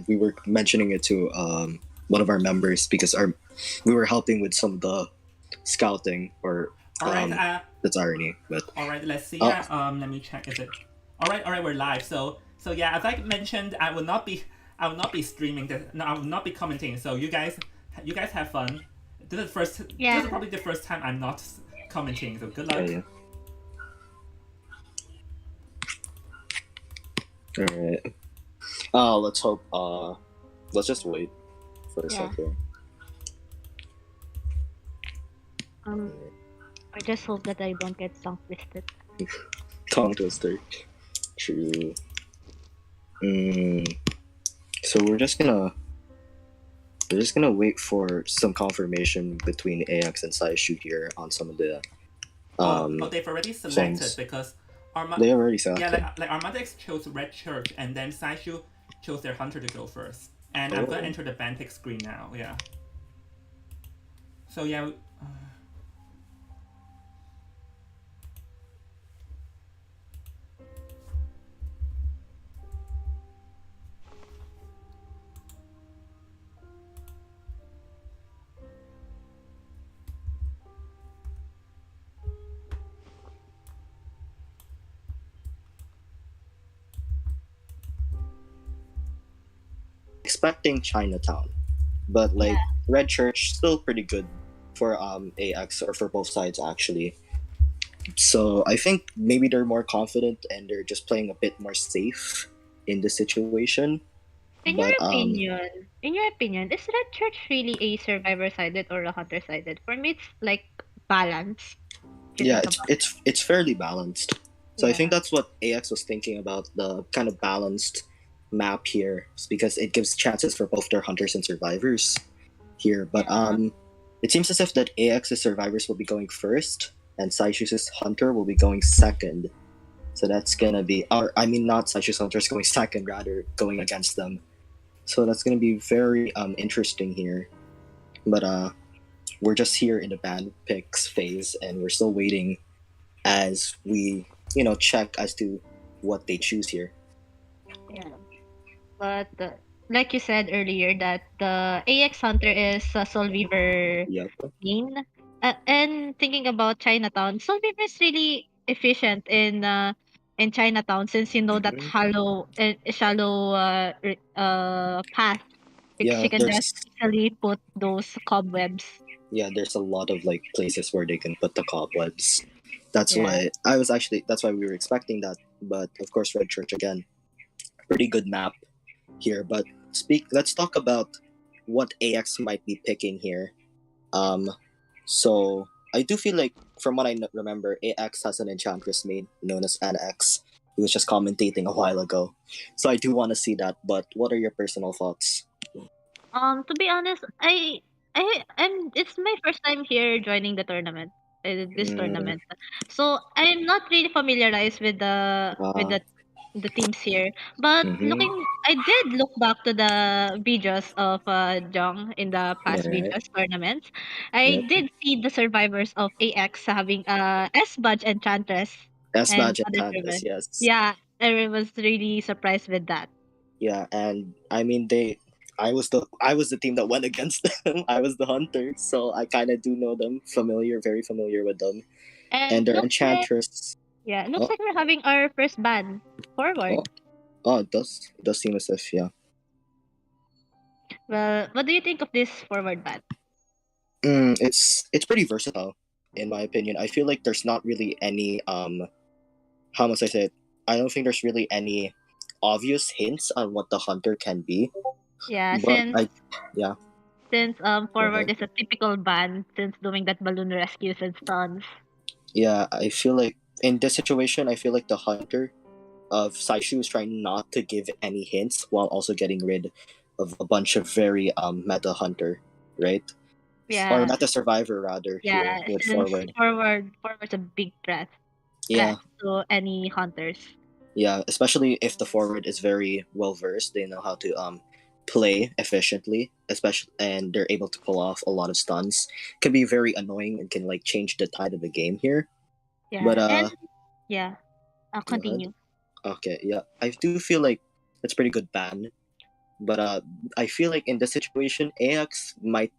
we were mentioning it to one of our members because we were helping with some of the scouting or All right. that's irony, but All right. Let's see. oh, Let me check. Is it? All right. All right. We're live. So yeah, as I mentioned, I will not be streaming this. No, I will not be commenting. So you guys have fun. This Yeah. is probably the first time I'm not commenting. So good yeah, luck. yeah. All right. Let's hope. Let's just wait for a Yeah. second. I just hope that I don't get tongue twisted. Tongue twister. True. So we're just gonna wait for some confirmation between AX and Saishu here on some of the They've already selected songs. because They already selected. like ArmadaX chose Red Church and then Saishu chose their hunter to go first. And I'm gonna enter the band pick screen now. Yeah. So yeah. Expecting Chinatown, but like Red Church still pretty good for AX or for both sides actually. So I think maybe they're more confident and they're just playing a bit more safe in the situation. In But your opinion, is Red Church really a survivor sided or a hunter sided? For me, it's like balance. If you yeah, think it's about it's it's fairly balanced. So I yeah, think that's what AX was thinking about, the kind of balanced map here, because it gives chances for both their hunters and survivors here. But it seems as if that AX's survivors will be going first and Saishu's hunter will be going second. So that's gonna be, or I mean, not Saishu's hunter is going second, rather going against them. So that's gonna be very interesting here. But we're just here in the band picks phase, and we're still waiting as we check as to what they choose here. yeah. But like you said earlier, that the AX hunter is Soul Weaver Yep. main. And thinking about Chinatown, Soul Weaver is really efficient in Chinatown, since you know that Mhm. shallow path. Yeah, She can just there's easily put those cobwebs. there's a lot of like places where they can put the cobwebs. That's Yeah. why that's why we were expecting that. But of course, Red Church again, pretty good map here. But let's talk about what AX might be picking here. Um, so I do feel like, from what I remember, AX has an enchantress main known as NX. He was just commentating a while ago, so I do want to see that. But what are your personal thoughts? To be honest, I'm it's my first time here joining the tournament, this Mm, tournament. So I'm not really familiarized with uh, the teams here. But mm-hmm. I did look back to the videos of Jong in the past Yeah, videos tournaments. I yep. did see the survivors of AX having S badge Enchantress S and badge other enchantress, survivors. yes. Yeah, I was really surprised with that. Yeah, and I mean I was the team that went against them. I was the hunter, so I kind of do know them, very familiar with them, and And their enchantress. it looks Oh, like we're having our first ban oh, forward. oh, it does seem as if, yeah. Well, what do you think of this forward ban? It's pretty versatile, in my opinion. I feel like there's not really any how must I say it? I don't think there's really any obvious hints on what the hunter can be, Yeah, but yeah, since go forward ahead. is a typical ban since doing that balloon rescues and stuns. Yeah, I feel like in this situation, I feel like the hunter of Saishu is trying not to give any hints while also getting rid of a bunch of very meta hunter, right? Or Yeah, meta survivor rather here yeah, with since forward. forward's a big threat Yeah, to any hunters. yeah, especially if the forward is very well versed, they know how to play efficiently, especially, and they're able to pull off a lot of stuns. Can be very annoying and can like change the tide of the game here. But Yeah, and yeah, I'll go ahead. continue. Okay, yeah, I do feel like it's pretty good ban. But I feel like in this situation, AX might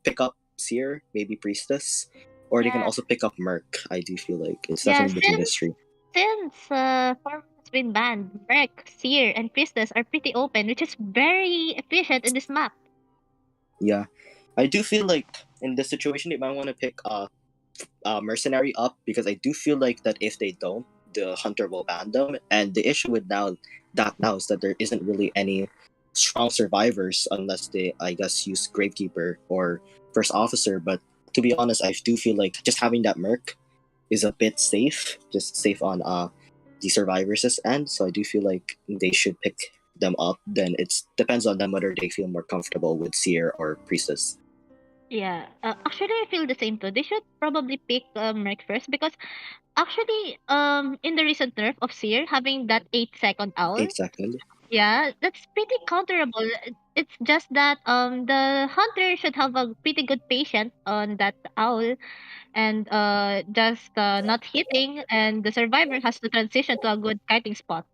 pick up Seer, maybe Priestess, or they can Yeah, also pick up Merc. I do feel like it's yeah. definitely between these three. Since Form has been banned, Merc, Seer, and Priestess are pretty open, which is very efficient in this map. Yeah, I do feel like in this situation they might want to pick Mercenary up, because I do feel like that if they don't, the Hunter will ban them. And the issue with now is that there isn't really any strong survivors unless they, I guess, use Gravekeeper or First Officer. But to be honest, I do feel like just having that Merc is a bit safe, just safe on the survivors' end. So I do feel like they should pick them up. Then it depends on them whether they feel more comfortable with Seer or Priestess. Yeah, actually, I feel the same too. They should probably pick Merc first because actually, in the recent nerf of Seer, having that 8-second owl, 8 seconds. yeah, that's pretty counterable. It's just that the hunter should have a pretty good patience on that owl and just not hitting, and the survivor has to transition to a good kiting spot.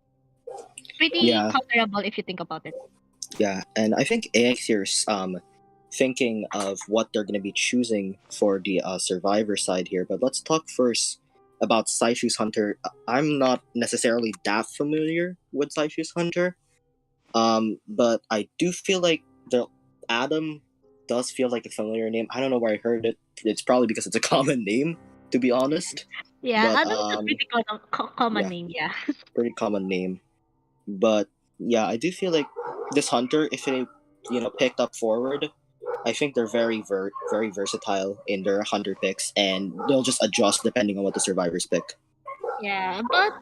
Pretty Yeah, counterable if you think about it. yeah, and I think AX here is thinking of what they're going to be choosing for the survivor side here. But let's talk first about Saishu's Hunter. I'm not necessarily that familiar with Saishu's Hunter, but I do feel like the Adam does feel like a familiar name. I don't know where I heard it. It's probably because it's a common name, to be honest. Yeah, But Adam is a pretty common yeah, name. Yeah. pretty common name. But yeah, I do feel like this hunter, if they picked up forward, I think they're very versatile in their hunter picks, and they'll just adjust depending on what the survivors pick. Yeah, but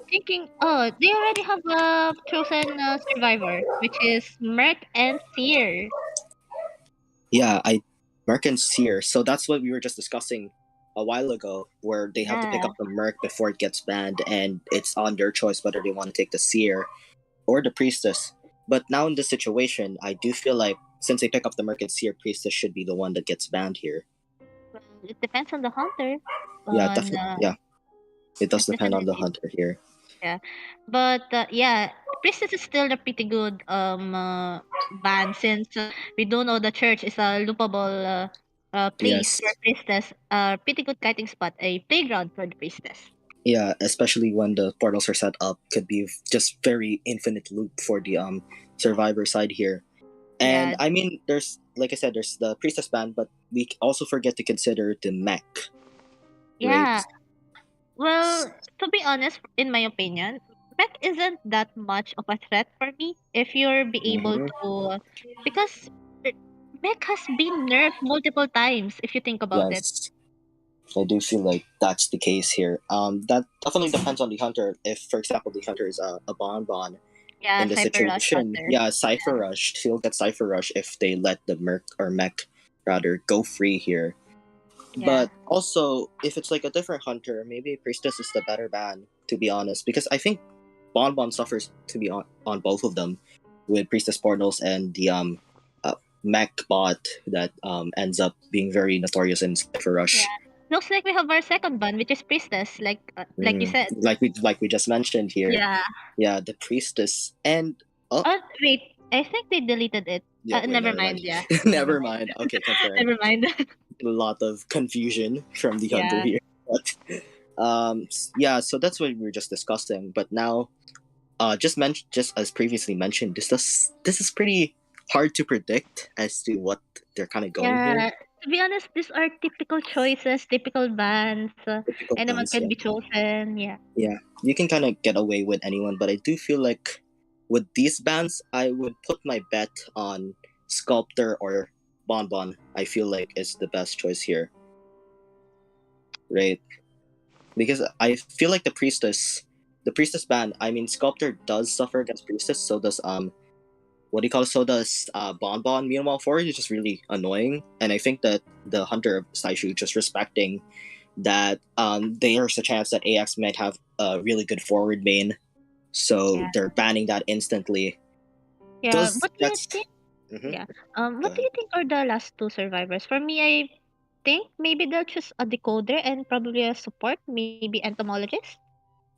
thinking, oh, they already have a chosen survivor, which is Merc and Seer. Yeah, I Merc and Seer. So that's what we were just discussing a while ago, where they have to pick Yeah, up the Merc before it gets banned, and it's on their choice whether they want to take the Seer or the Priestess. But now in this situation, I do feel like since they pick up the Merc and Seer, Priestess should be the one that gets banned here. well, it depends on the hunter. Yeah, On definitely. Yeah, it does depend on the definitely, hunter here. yeah. But yeah, Priestess is still a pretty good band since we do know the church is a loopable place Yes. for Priestess. Pretty good kiting spot, a playground for the Priestess. Yeah, especially when the portals are set up, could be just very infinite loop for the survivor side here. And Yeah, I mean, there's like I said, there's the priestess band, but we also forget to consider the mech, right? yeah. Well, to be honest, in my opinion, mech isn't that much of a threat for me if you're be able Hmm. to, because uh, mech has been nerfed multiple times if you think about it. Yes, I do feel like that's the case here. That definitely depends on the hunter. If, for example, the hunter is a bonbon Yeah, in the Cypher Rush situation, Hunter. yeah, cipher rush. He'll get cipher rush if they let the merc or mech rather go free here. Yeah. But also, if it's like a different hunter, maybe Priestess is the better ban, to be honest. Because I think Bonbon suffers to be on both of them, with Priestess Portals and the mech bot that ends up being very notorious in Cypher Yeah. Rush. Looks like we have our second ban, which is Priestess, like you said. Like we just mentioned here. Yeah. Yeah, the Priestess. And oh, Oh wait, I think they deleted it. yeah, wait, Never never mind. mind. Yeah. Never Never mind. mind. Okay, confirmed. Never mind. A lot of confusion from the hunter Yeah. here. But yeah, so that's what we were just discussing. But now, just as previously mentioned, this is pretty hard to predict as to what they're kind of going here. Yeah. To be honest, these are typical choices, typical bans. Typical Anyone bands, can yeah, be chosen. Yeah. yeah. You can kind of get away with anyone, but I do feel like with these bands, I would put my bet on Sculptor or Bonbon. I feel like is the best choice here, right? Because I feel like the priestess band. I mean, Sculptor does suffer against priestess, so does what do you call it? So does Bonbon. Meanwhile, Forward is just really annoying, and I think that the Hunter of Saishu just respecting that there's a chance that AX might have a really good forward main, so Yeah. they're banning that instantly. Yeah. Does What do you that's think? Mhm. Yeah. Go What do ahead. you think are the last two survivors? For me, I think maybe they'll choose a decoder and probably a support, maybe entomologist.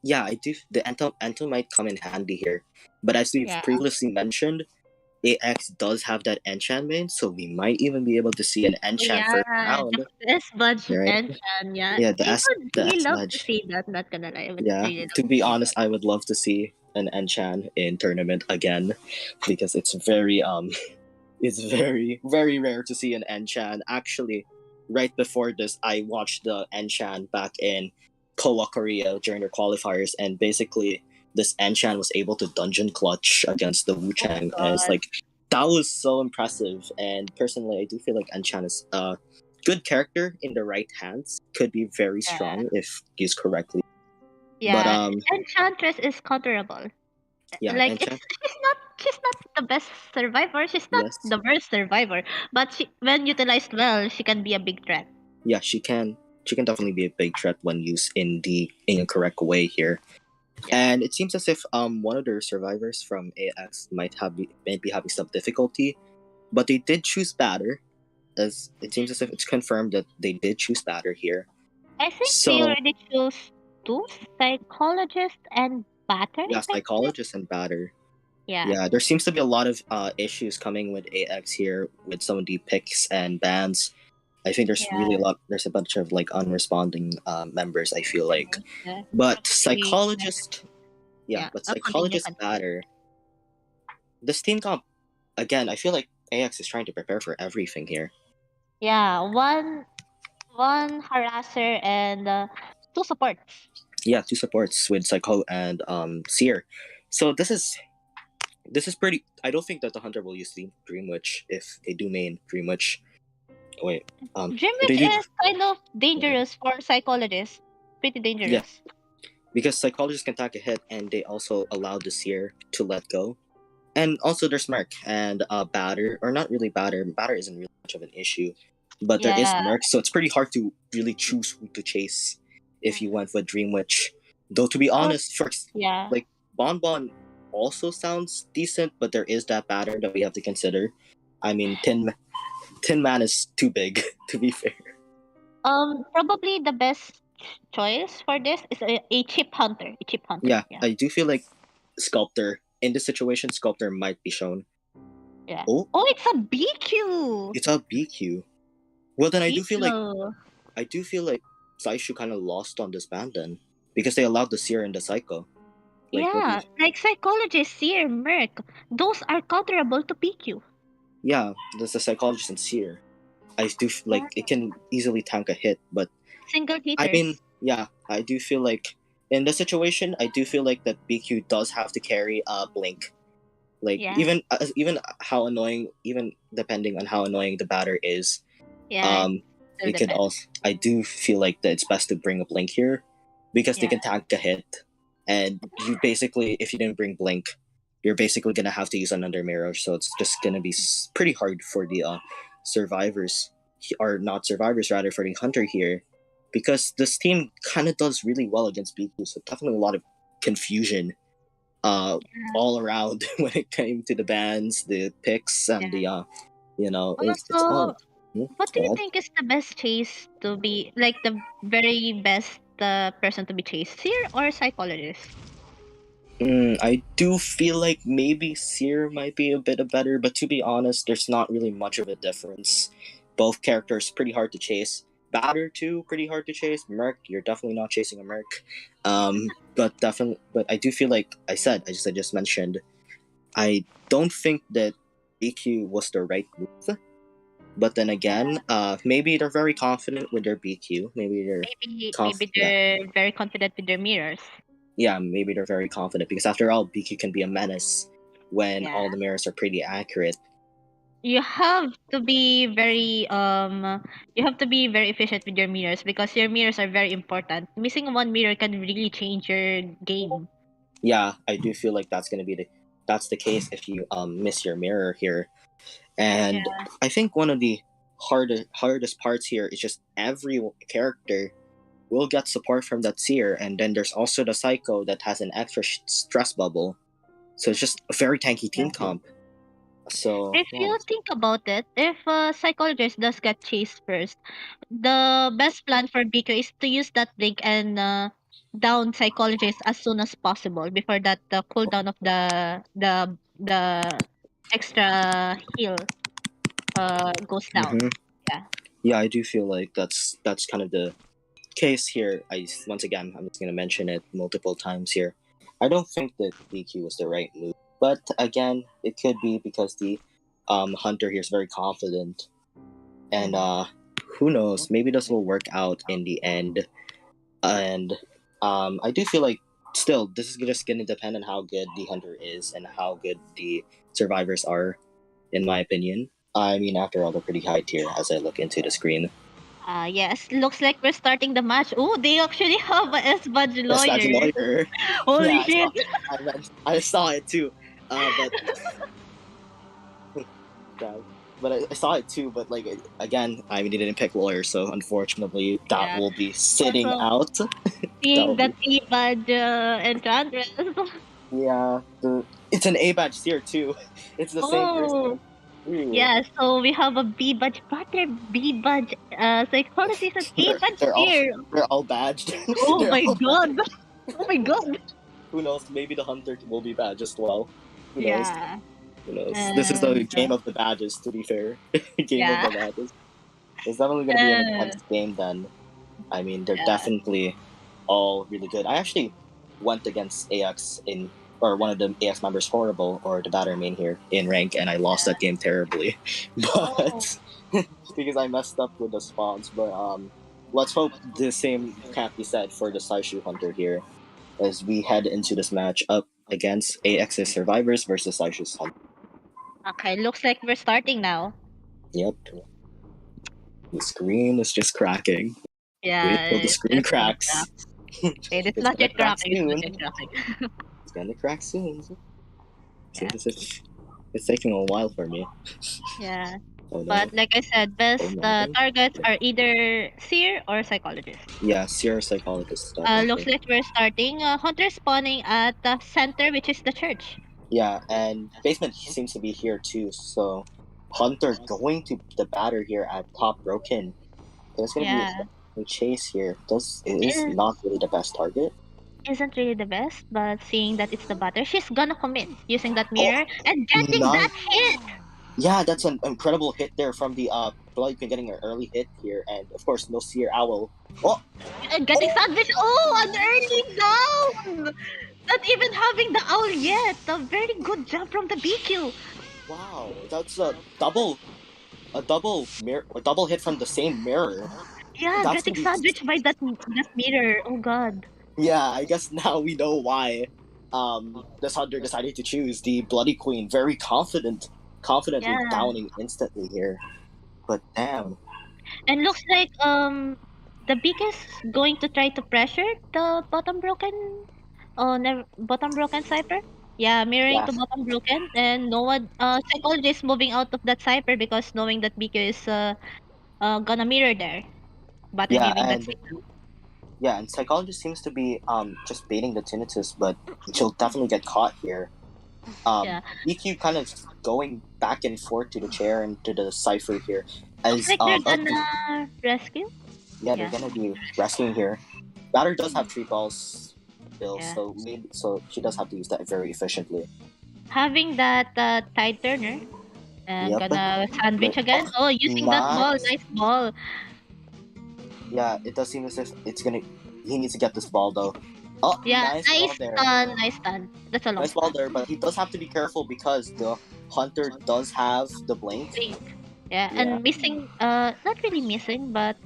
Yeah, I do. The Anto might come in handy here, but as we've Yeah. previously mentioned, AX does have that enchantment, so we might even be able to see an enchant first Yeah, round, the S-Budge right? enchant, yeah. Yeah, I would the really S love to badge. see that, not gonna lie. I would Yeah, really love to to be see honest, that. I would love to see an enchant in tournament again, because it's very it's very rare to see an enchant. Actually, right before this, I watched the enchant back in Kowa Korea during their qualifiers, and basically this enchant was able to dungeon clutch against the Wu Oh my Chang, and it's god. like that was so impressive. And personally, I do feel like enchant is a good character in the right hands. Could be very Yeah. strong if used correctly. But Yeah. Enchantress is counterable. yeah, Like enchant. she's not the best survivor, she's not Yes, the worst survivor, but when utilized well, she can be a big threat. yeah, she can. She can definitely be a big threat when used in the incorrect way here. Yeah. And it seems as if one of their survivors from AX might be having some difficulty, but they did choose batter. As it seems as if it's confirmed that they did choose batter here. I think they So already chose two, psychologist and batter, yeah, if I'm correct. psychologist and batter. Yeah. Yeah, there seems to be a lot of issues coming with AX here with some of the picks and bans. I think there's really a Yeah. lot. There's a bunch of like unresponding members. I feel like, Yeah. but Probably. psychologist, yeah, Yeah. but I'll continue. psychologist batter. This team comp again. I feel like AX is trying to prepare for everything here. Yeah. One harasser and two supports. Yeah, two supports with Psycho and Seer. So this is pretty. I don't think that the hunter will use the Dream Witch if they do main Dream Witch. Wait, if they Dreamwitch do, is kind of okay. dangerous for psychologists. Pretty Yeah, dangerous. because psychologists can take a hit, and they also allow the Seer to let go. And also there's Merc and Batter, or not really Batter. Batter isn't really much of an issue, but there is Yeah. Merc, so it's pretty hard to really choose who to chase if you went with Dream Witch. Though to be Oh, honest, first yeah. like Bon also sounds decent, but there is that Batter that we have to consider. I mean, Tin Man is too big to be fair. Probably the best choice for this is a chip hunter. A chip hunter. Yeah, Yeah. I do feel like Sculptor in this situation, Sculptor might be shown. Yeah. Oh, Oh, it's a BQ. it's a BQ. Well, then BQ. I do feel like Saishu kind of lost on this band then because they allowed the Seer and the Psycho. Like what do you? Yeah, like psychologist, seer, merc. Those are counterable to PQ. Yeah, there's a psychologist and Seer. I do like it can easily tank a hit, but Single I mean, hitters. yeah, I do feel like in this situation, I do feel like that BQ does have to carry a blink. Like Yeah. even how annoying, even depending on how annoying the batter is, Yeah. Still it could depends. also. I do feel like that it's best to bring a blink here because they Yeah. can tank a hit, and you basically, if you didn't bring blink, you're basically gonna have to use another mirror. So it's just gonna be pretty hard for the survivors, or not survivors, rather for the hunter here, because this team kind of does really well against BQ. So definitely a lot of confusion all around when it came to the bands, the picks, and the it's all. Also, what do Go you ahead. think is the best chase to be like the very best person to be chased, seer or psychologist? I do feel like maybe Seer might be a bit better, but to be honest, there's not really much of a difference. Both characters pretty hard to chase. Batter too, pretty hard to chase. Merc, you're definitely not chasing a Merc. But I do feel like I just mentioned, I don't think that BQ was the right move. But then again, maybe they're very confident with their BQ. Maybe they're Maybe they're very confident with their mirrors. yeah, maybe they're very confident because after all, BQ can be a menace when Yeah. all the mirrors are pretty accurate. You have to be very efficient with your mirrors because your mirrors are very important. Missing one mirror can really change your game. Yeah, I do feel like that's the case if you miss your mirror here. And Yeah. I think one of the hardest parts here is just every character will get support from that seer, and then there's also the psycho that has an extra stress bubble. So it's just a very tanky team comp. So If yeah, you think about it, if a psychologist does get chased first, the best plan for BQ is to use that blink and down psychologist as soon as possible before that the cooldown of the extra heal goes down. Hmm. Yeah. Yeah, I do feel like that's kind of the case here. Once again, I'm just gonna mention it multiple times here. I don't think that DQ was the right move, but again, it could be because the hunter here is very confident, and who knows? Maybe this will work out in the end. And I do feel like still this is just gonna depend on how good the hunter is and how good the survivors are, in my opinion. I mean, after all, they're pretty high tier as I look into the screen. Yes, looks like we're starting the match. Oh, they actually have a S-Badge Yes, Badge lawyer. Lawyer. Holy Yeah, shit. I saw it too. But yeah, but I saw it too. But like again, I mean, they didn't pick Lawyer, so unfortunately, that Yeah. will be sitting Also, out. That seeing will the be T-Badge Enchantress. yeah. It's an A badge tier too. It's the same Oh, person. Ooh. yeah. So we have a B badge butter, B badge psychologist, and A They're badge they're all here. they're all badged. Oh They're my all god. Oh my god. who knows? Maybe the hunter will be badged as well. Who knows? Yeah. Who knows? This is the And game of the badges. To be fair, game of yeah. the badges. It's definitely going to be an Uh, intense game. Then, I mean, they're yeah. definitely all really good. I actually went against AX in or one of the AX members, horrible or the batter main here in rank, and I lost that game terribly. Oh. But because I messed up with the spawns. But let's hope the same can't be said for the Saishu Hunter here as we head into this match up against AX's Survivors versus Saishu's Hunter. Okay, looks like we're starting now. Yep. The screen is just cracking. Yeah, Wait till the it's screen just gonna cracks. crack. Wait, it's It's not gonna yet crack cracking. It's not soon. yet cracking. It's gonna crack soon. Yeah. Seems as if it's taking a while for me. Yeah. Oh no. But like I said, best no. targets are either seer or psychologist. Yeah, Sierra Psychologist. Looks like we're starting. Hunter spawning at the center, which is the church. Yeah, and Basement seems to be here too, so Hunter going to the batter here at top broken. There's gonna Yeah. be a chase here. It is Is not really the best target. isn't really the best, but seeing that it's the butter, she's gonna commit using that Oh, mirror and getting nice. that hit. Yeah, that's an incredible hit there from the Blood Queen getting an early hit here, and of course no Seer Owl. Oh, And getting sandwich. Oh, an early down. Not even having the owl yet. A very good job from the BQ. wow, that's a double hit from the same mirror. Yeah, That's getting gonna be sandwiched by that mirror. Oh god. yeah. I guess now we know why this hunter decided to choose the Bloody Queen. Very confidently Yeah. downing instantly here. But damn, And looks like the big is going to try to pressure the bottom broken bottom broken cipher. Yeah, mirroring yeah, to bottom broken, and no one psychologist moving out of that cipher because knowing that Biko is gonna mirror there. Butter yeah, giving that and signal. yeah, and psychologist seems to be just baiting the tinnitus, but she'll definitely get caught here. Yeah. EQ kind of going back and forth to the chair and to the cipher here. Looks As like they're gonna rescue. yeah, they're yeah. gonna be rescuing here. Batter does have 3 balls still, Yeah. so she does have to use that very efficiently. Having that tide turner. And Yep. gonna sandwich again. Oh, using that ball. Nice. Nice ball. Yeah, it does seem as if he needs to get this ball though. Oh, Yeah, nice ball nice there. stun. Nice stun. That's a long Nice ball stun. there, but he does have to be careful because the hunter does have the blink. Blink. Yeah. Yeah, and missing, not really missing, but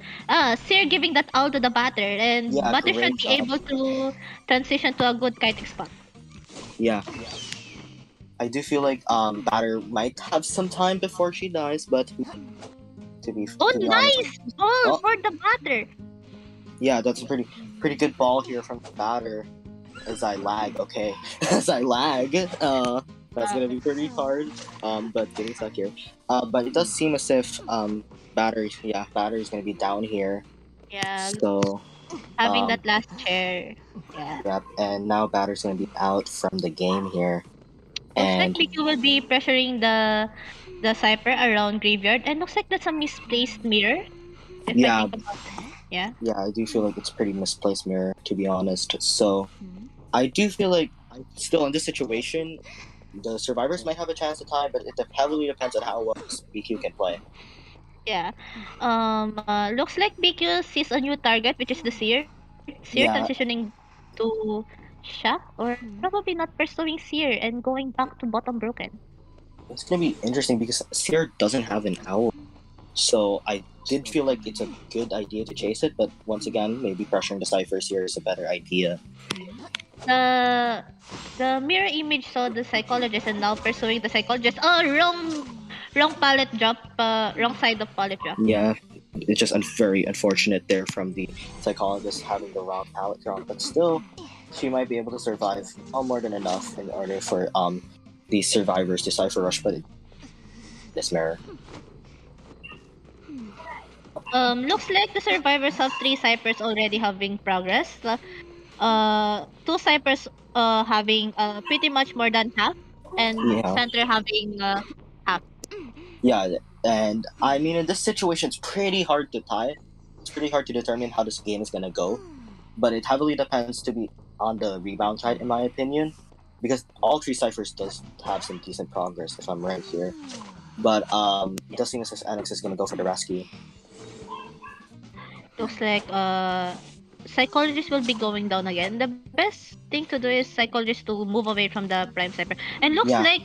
Seer giving that all to the batter, and Yeah, batter great should be job. able to transition to a good kiting spot. Yeah. I do feel like batter might have some time before she dies, but to be Oh, to be honest, nice ball Oh. for the batter. yeah, that's a pretty good ball here from the batter. As I lag, okay, as I lag, that's gonna be pretty hard. But getting stuck here. But it does seem as if battery's gonna be down here. Yeah, So having um, that last chair. Yeah. yep, and now batter's gonna be out from the game here. Looks like And Miku will be pressuring the cipher around graveyard, and looks like that's a misplaced mirror. If Yeah. I think about it. Yeah. yeah, I do feel like it's pretty misplaced mirror, to be honest. So I do feel like still in this situation, the survivors might have a chance to tie, but it heavily depends on how well BQ can play. Yeah. Looks like BQ sees a new target, which is the Seer. Seer Yeah. transitioning to Shock, or probably not pursuing Seer and going back to bottom broken. It's gonna be interesting because Seer doesn't have an owl, so I did feel like it's a good idea to chase it. But once again, maybe pressuring the ciphers here is a better idea. The the mirror image saw the psychologist and now pursuing the psychologist. Oh, wrong palette drop. Wrong side of palette drop. Yeah, it's just very unfortunate there from the psychologist having the wrong palette drawn, but still, she might be able to survive more than enough in order for these survivors to cipher rush. But this mirror. Looks like the survivors have 3 ciphers already having progress. 2 ciphers having pretty much more than half, and Yeah. center having half. Yeah, and I mean, in this situation, it's pretty hard to tie. It's pretty hard to determine how this game is gonna go, but it heavily depends to be on the rebound side, in my opinion, because all 3 ciphers does have some decent progress, if I'm right here. But it does seem as if Annex is gonna go for the rescue. Looks like psychologist will be going down again. The best thing to do is psychologist to move away from the prime cipher. And looks Yeah. like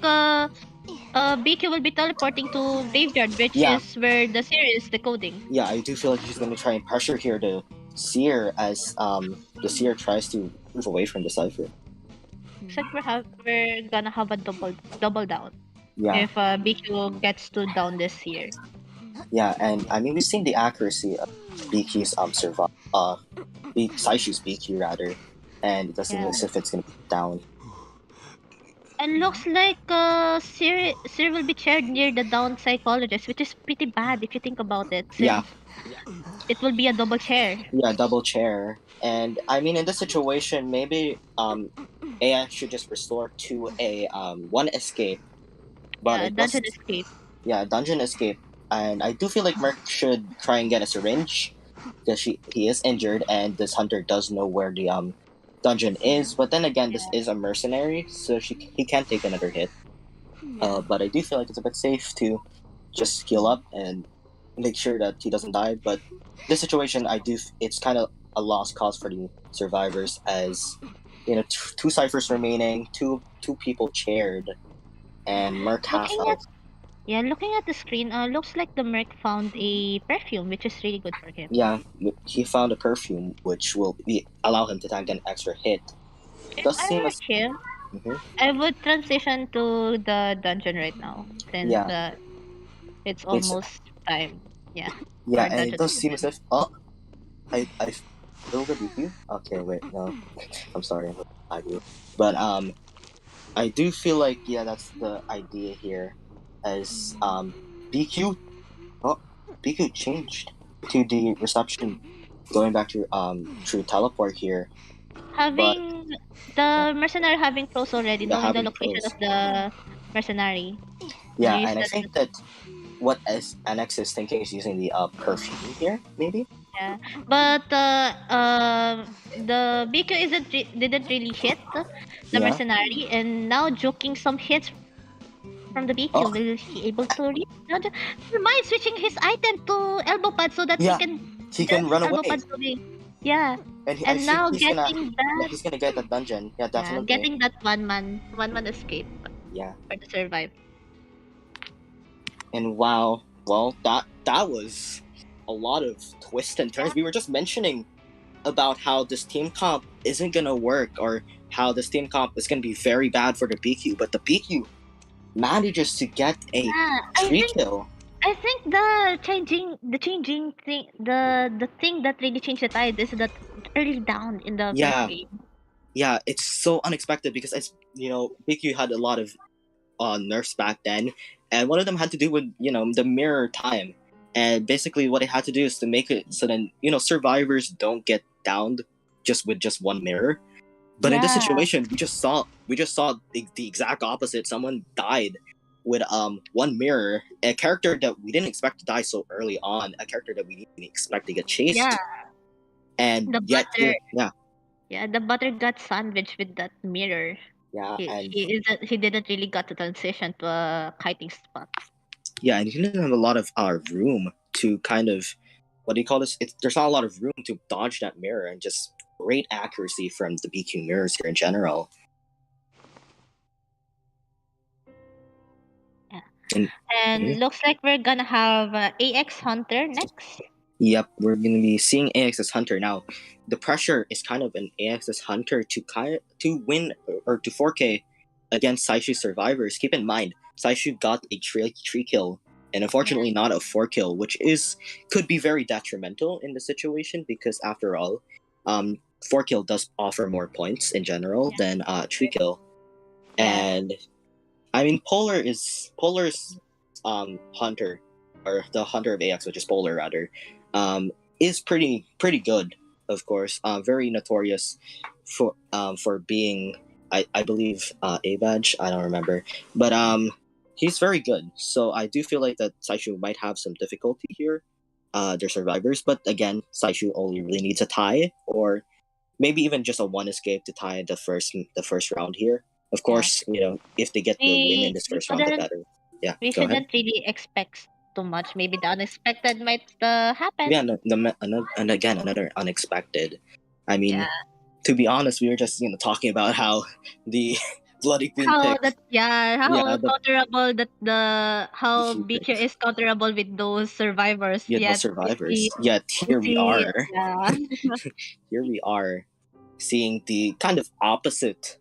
BQ will be teleporting to graveyard, which Yeah. is where the series decoding. Yeah, I do feel like he's gonna try and pressure here to Seer as the Seer tries to move away from the cipher. Looks like we're gonna have a double down Yeah. if BQ gets to down this year. Yeah, and I mean we've seen the accuracy of BQ's Saishu's BQ rather, and it doesn't seem as if it's gonna be down. And looks like Sir will be chaired near the down psychologist, which is pretty bad if you think about it. Since Yeah. it will be a double chair. Yeah, double chair. And I mean in this situation maybe AI should just restore to a one escape. But Yeah, it dungeon does, escape. yeah, dungeon escape. And I do feel like Merc should try and get a syringe because he is injured and this hunter does know where the dungeon is. But then again, this is a mercenary, so he can take another hit. But I do feel like it's a bit safe to just heal up and make sure that he doesn't die. But this situation, it's kind of a lost cause for the survivors as you know 2 ciphers remaining, two people chaired, and Merc half health. Looking at the screen, looks like the Merc found a perfume, which is really good for him. Yeah, he found a perfume which will allow him to tank an extra hit. If Does I seem were as him, Mhm. I would transition to the dungeon right now since Yeah. it's almost time. Yeah. Yeah, for and it dungeon does seem dungeon. as if I feel the BQ. Okay, wait, no, I'm sorry, I do. But I do feel like that's the idea here, as BQ. Oh, BQ changed to the reception, going back to true teleport here. Having the mercenary having pros already, knowing the having location pros. of the mercenary. Yeah, Use and I that think that what NX is thinking is using the perfume here, maybe. Yeah, but the BQ didn't really hit the Yeah. mercenary, and now joking some hits from the BQ. Will he able to reach? Mind switching his item to elbow pad so that Yeah, he he can run elbow away. pad to be And I and think now he's getting gonna get that dungeon. Yeah, definitely. getting that one man escape Yeah. for the survive. And wow, well that was a lot of twists and turns. We were just mentioning about how this team comp isn't gonna work, or how this team comp is gonna be very bad for the BQ, but the BQ manages to get a tree kill. I think the changing thing, the thing that really changed the tide is that early down in the first game. Yeah, it's so unexpected because BQ had a lot of nerfs back then, and one of them had to do with the mirror time, and basically what it had to do is to make it so then survivors don't get downed just with just one mirror. But in this situation, we just saw the exact opposite. Someone died with one mirror, a character that we didn't expect to die so early on, a character that we didn't expect to get chased. Yeah. And the yet butter, the butter got sandwiched with that mirror. Yeah, and He didn't really got to transition to a kiting spot. yeah, and he didn't have a lot of room to kind of, what do you call this? There's not a lot of room to dodge that mirror, and just great accuracy from the BQ mirrors here in general. Yeah. And And looks like we're gonna have AX Hunter next. yep, we're going to be seeing AX's Hunter now. The pressure is kind of an AX's Hunter to win or to 4K against Saishu survivors. Keep in mind, Saishu got a tree kill, and unfortunately not a 4 kill, which could be very detrimental in the situation, because after all, 4 kill does offer more points in general than 3 kill. Yeah. And I mean, Polar's Hunter, or the Hunter of AX, which is Polar rather, is pretty good, of course. Very notorious for being, I believe, a badge. I don't remember, but he's very good. So I do feel like that Saishu might have some difficulty here. They're survivors, but again, Saishu only really needs a tie, or maybe even just a one escape to tie the first round here. Of course, if they get the win in this We first round, the better. Yeah, we go ahead. shouldn't really expect too much. Maybe the unexpected might happen. Yeah, and again, another unexpected. I mean, Yeah. to be honest, we were just talking about how the Bloody Queen How pick. that how Yeah, counterable that the how BQ Beecher pick. is counterable with those survivors. Yeah, those Yet survivors. Yet we here we see are. yeah. Here we are, seeing the kind of opposite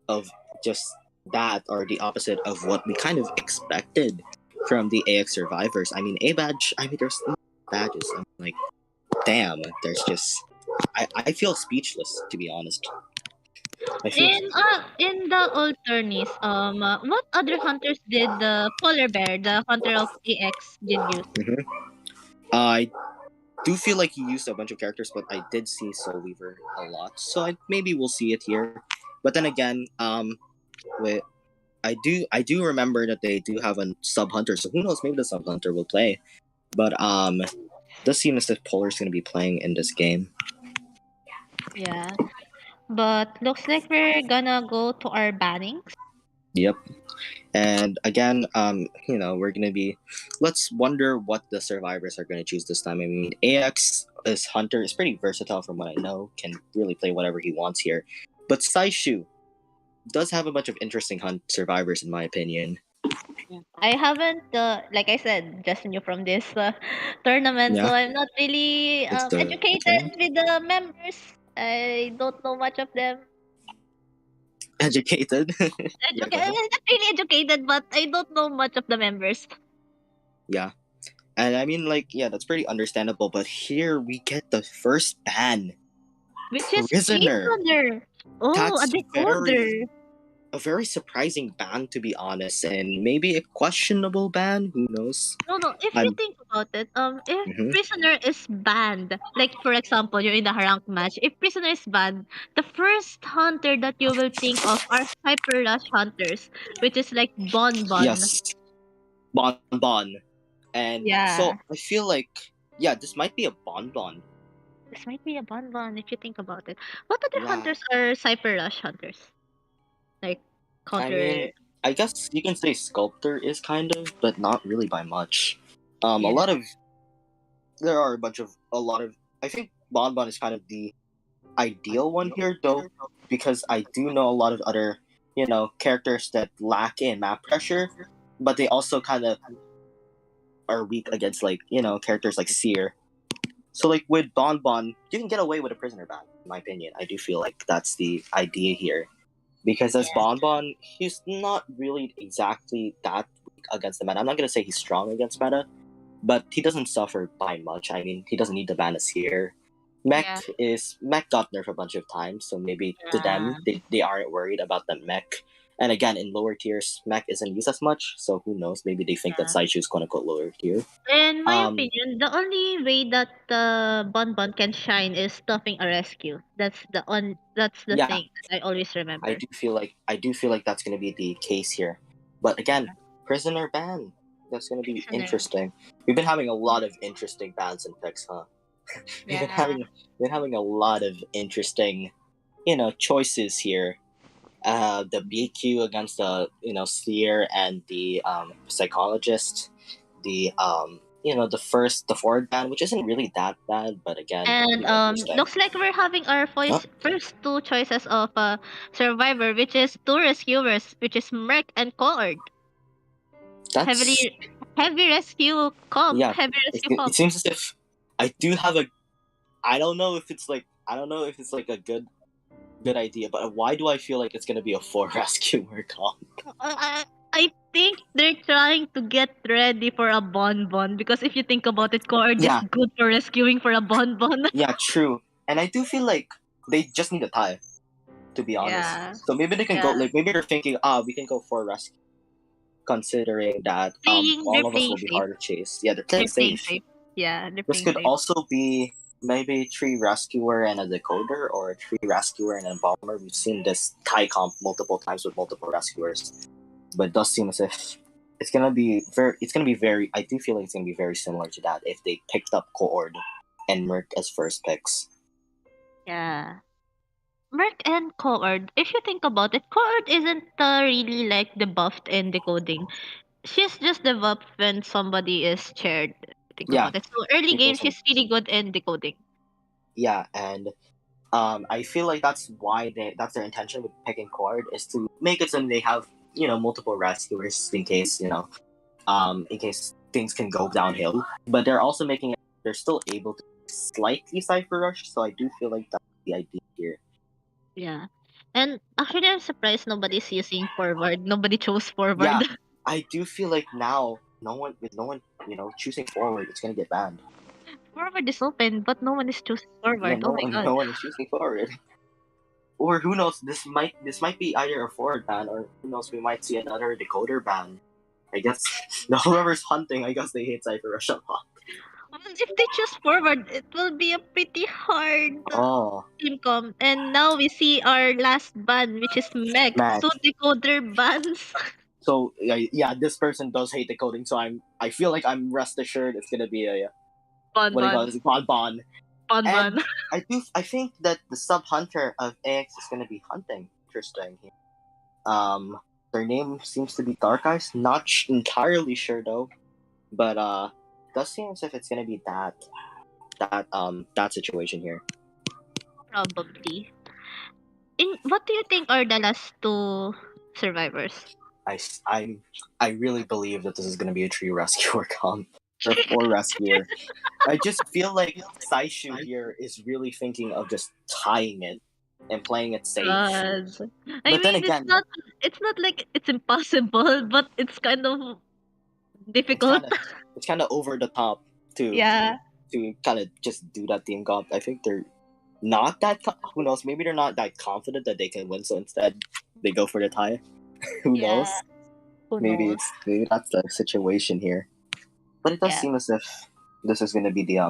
of just that, or the opposite of what we kind of expected from the AX survivors. I mean, A badge. I mean, there's no badges. I'm like, damn. There's just. I feel speechless, to be honest. I feel. In the alternates, what other hunters did the polar bear, the hunter of EX, did use? Mhm. I do feel like he used a bunch of characters, but I did see Soul Weaver a lot, so maybe we'll see it here. But then again, with I do remember that they do have a sub hunter, so who knows? Maybe the sub hunter will play. But does seem as if Polar's going to be playing in this game. Yeah, but looks like we're gonna go to our bannings. Yep. And again, we're gonna be. Let's wonder what the survivors are gonna choose this time. I mean, AX as Hunter is pretty versatile from what I know. Can really play whatever he wants here. But Saishu does have a bunch of interesting hunt survivors, in my opinion. I haven't, like I said, just new from this tournament, so Yeah, I'm not really it's the educated with the members. I don't know much of them. educated. Yeah, go I'm ahead. not really educated, but I don't know much of the members. Yeah, and I mean, like, yeah, that's pretty understandable. But here we get the first ban, Which is Prisoner. Prisoner. Oh, a That's decoder. a very surprising ban, to be honest, and maybe a questionable ban. Who knows? No, no. If you I'm. think about it, if Mhm. prisoner is banned, like for example, you're in the rank match. If prisoner is banned, the first hunter that you will think of are hyper rush hunters, which is like Bon. Yes, Bon. And so Yeah, I feel like, yeah, this might be a Bon. this might be a Bon if you think about it. What other Yeah, hunters are hyper rush hunters? Like I counter. mean, I guess you can say Sculptor is kind of, but not really by much. A Yeah, lot of there are a lot of. I think Bon is kind of the ideal one here, though, because I do know a lot of other, characters that lack in map pressure, but they also kind of are weak against, like, characters like Seer. So, like, with Bon, you can get away with a prisoner ban, in my opinion. I do feel like that's the idea here. Because as Bon, he's not really exactly that weak against the meta. I'm not going to say he's strong against meta, but he doesn't suffer by much. I mean, he doesn't need to ban a Seer. yeah, Mech got nerfed a bunch of times, so maybe to yeah. them, they aren't worried about the Mech. And again, in lower tiers, Mech isn't used as much, so who knows? Maybe they think that Yeah. Saichu is quote unquote lower tier. In my Um, opinion, the only way that Bon can shine is stuffing a rescue. That's the yeah, thing that I always remember. I do feel like that's going to be the case here. But again, prisoner ban. That's going to be Prisoner. interesting. We've been having a lot of interesting bans and picks, huh? We've Yeah. been having a lot of interesting, choices here. the BQ against the seer and the psychologist, the the forward ban, which isn't really that bad, but again, And interesting. looks like we're having our Oh, first two choices of survivor, which is two rescuers, which is Merc and Coward. that's Heavily heavy rescue yeah. heavy rescue It comp. seems as if I do have a. I don't know if it's like a good idea, but why do I feel like it's gonna be a four rescuer comp? I think they're trying to get ready for a bonbon because if you think about it, Coward is Yeah, good for rescuing for a bonbon. yeah, true. And I do feel like they just need a tie, to be honest. Yeah, So maybe they can go yeah. like maybe they're thinking, we can go for rescue, considering that They're all of us playing will be safe. hard to chase. Yeah, they're playing They're playing safe. safe. Yeah, they're This playing could safe. also be maybe three rescuer and a decoder, or a three rescuer and a bomber. We've seen this tie comp multiple times with multiple rescuers, but it does seem as if it's gonna be very. It's gonna be very. I do feel like it's gonna be very similar to that if they picked up Coord and Merc as first picks. Yeah. Merc and Coord, if you think about it, Coord isn't really like debuffed in decoding. She's just debuffed when somebody is chaired. Think Yeah, about it. So early people game, some. she's really good in decoding. Yeah, and I feel like that's their intention with picking Coord is to make it so they have multiple rescuers in case things can go downhill. But they're also making it they're still able to slightly cipher rush, so I do feel like that's the idea here. Yeah. And actually, I'm surprised nobody's using forward. Nobody chose forward. Yeah, I do feel like now no one choosing forward, it's gonna get banned. Forward is open, but no one is choosing Yeah, forward. Oh my god. no one is choosing forward. Or who knows? This might be either a forward ban, or who knows? We might see another decoder ban. I guess whoever's hunting, I guess they hate cipher rush a lot. Well, if they choose forward, it will be a pretty hard Oh, team comp. And now we see our last ban, which is Mech. Mac. Two decoder bans. So yeah, this person does hate decoding. So I feel like I'm rest assured it's gonna be a Ban what do you call ban. this bon. Ban ban. And I think that the sub hunter of AX is gonna be hunting. Interesting. Their name seems to be Dark Eyes. Not entirely sure though, but does seem as if it's gonna be that situation here. Probably. What do you think are the last two survivors? I s- I'm I really believe that this is gonna be a tree rescuer comp or rescuer. I just feel like Saishu here is really thinking of just tying it and playing it safe. Yes. I But then mean, again, it's not like it's impossible, but it's kind of it's difficult. kind of it's kind of over the top to Yeah. to kind of just do that team comp. I think they're not that. Who knows? Maybe they're not that confident that they can win, so instead they go for the tie. Who Yeah. knows? Who knows? Maybe that's the situation here. But it does Yeah. seem as if this is gonna be the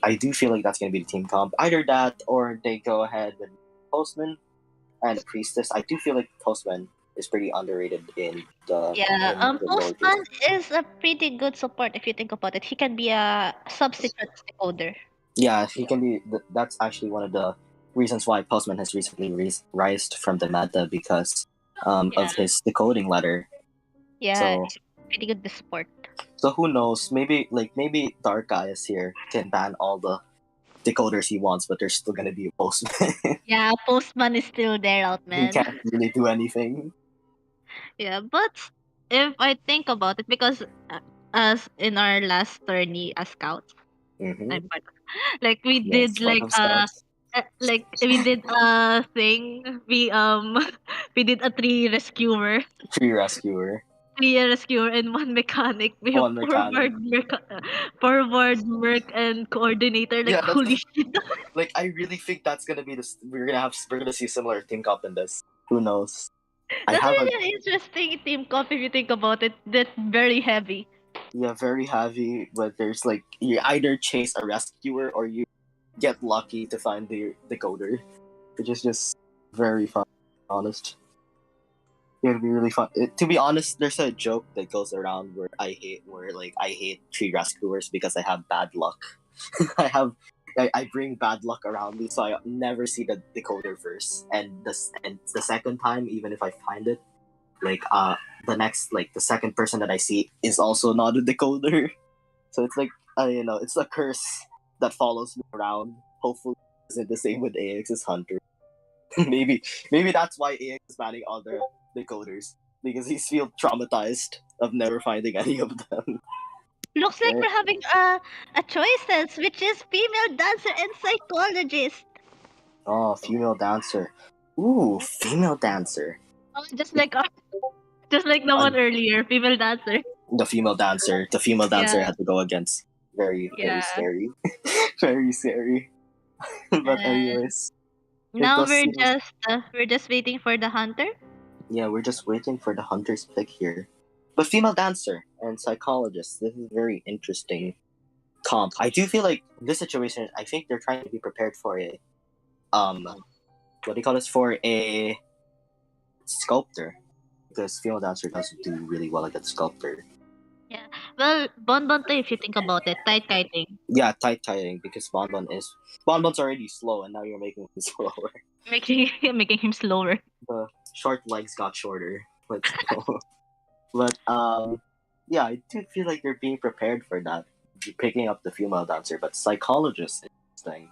I do feel like that's gonna be the team comp. Either that or they go ahead with Postman and Priestess. I do feel like Postman is pretty underrated in Yeah. the lower tiers. Postman is a pretty good support if you think about it. He can be a substitute decoder. Yeah, he can be. That's actually one of the reasons why Postman has recently rised from the meta because Yeah. of his decoding letter. Yeah. So He's pretty good support. so who knows? Maybe Dark Eyes here can ban all the decoders he wants, but there's still gonna be a Postman. Yeah. Postman is still there, out He man. can't really do anything. Yeah. But if I think about it, because as in our last tourney as scouts, Mm-hmm. I'm part like we Yes, did part of scouts. like we did a thing we did a Tree rescuer. three rescuer and one mechanic. We have One mechanic. forward merc and coordinator, like Yeah, that's holy shit. like I really think that's gonna be this. We're gonna see similar team comp in this. Who knows? I That's have a really an interesting team comp if you think about it. That's very heavy. yeah very heavy, but there's like you either chase a rescuer or you get lucky to find the decoder, which is just very fun. Honest, it'd be really fun. To be honest, there's a joke that goes around where I hate tree rescuers because I have bad luck. I have I bring bad luck around me, so I never see the decoder first. And the second time, even if I find it, like the second person that I see is also not a decoder. So it's like it's a curse that follows me around. Hopefully, it isn't the same with AX's Hunter. maybe that's why AX is banning all the decoders, because he's feel traumatized of never finding any of them. Looks like Right? we're having a choices, which is female dancer and psychologist. Oh, female dancer. Ooh, female dancer. Oh, just like the Uh, one earlier, female dancer. the female dancer. The female dancer Yeah, had to go against. Very, very yeah. scary. Very scary. But And anyways, it now does seem. we're just waiting for the hunter. Yeah, we're just waiting for the hunter's pick here. But female dancer and psychologist. This is very interesting comp. I do feel like this situation. I think they're trying to be prepared for a what do you call this, for a sculptor, because female dancer doesn't do really well against sculptor. Yeah. Well, Bonbonto, if you think about it, tight kiting, Yeah, tight because Bonbon's already slow, and now you're making him slower. making making him slower. The short legs got shorter. But yeah, I do feel like they're being prepared for that, picking up the female dancer. But psychologist is interesting.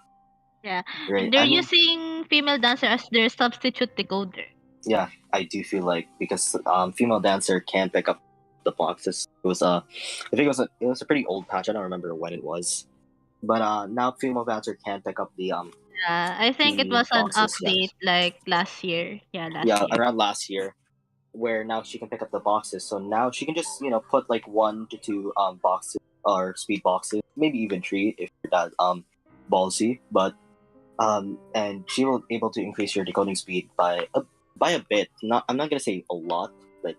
Yeah. Right. They're I mean, using female dancer as their substitute decoder. yeah, I do feel like, because female dancer can pick up the boxes. It was I think it was a pretty old patch. I don't remember when it was, but now female dancer can pick up Yeah, I think it the was an boxes. update like last year. Yeah, last Yeah, year. around last year, where now she can pick up the boxes. So now she can just put like 1 to 2 boxes or speed boxes, maybe even 3 if you're that ballsy. But and she will able to increase your decoding speed by a bit. I'm not gonna say a lot, but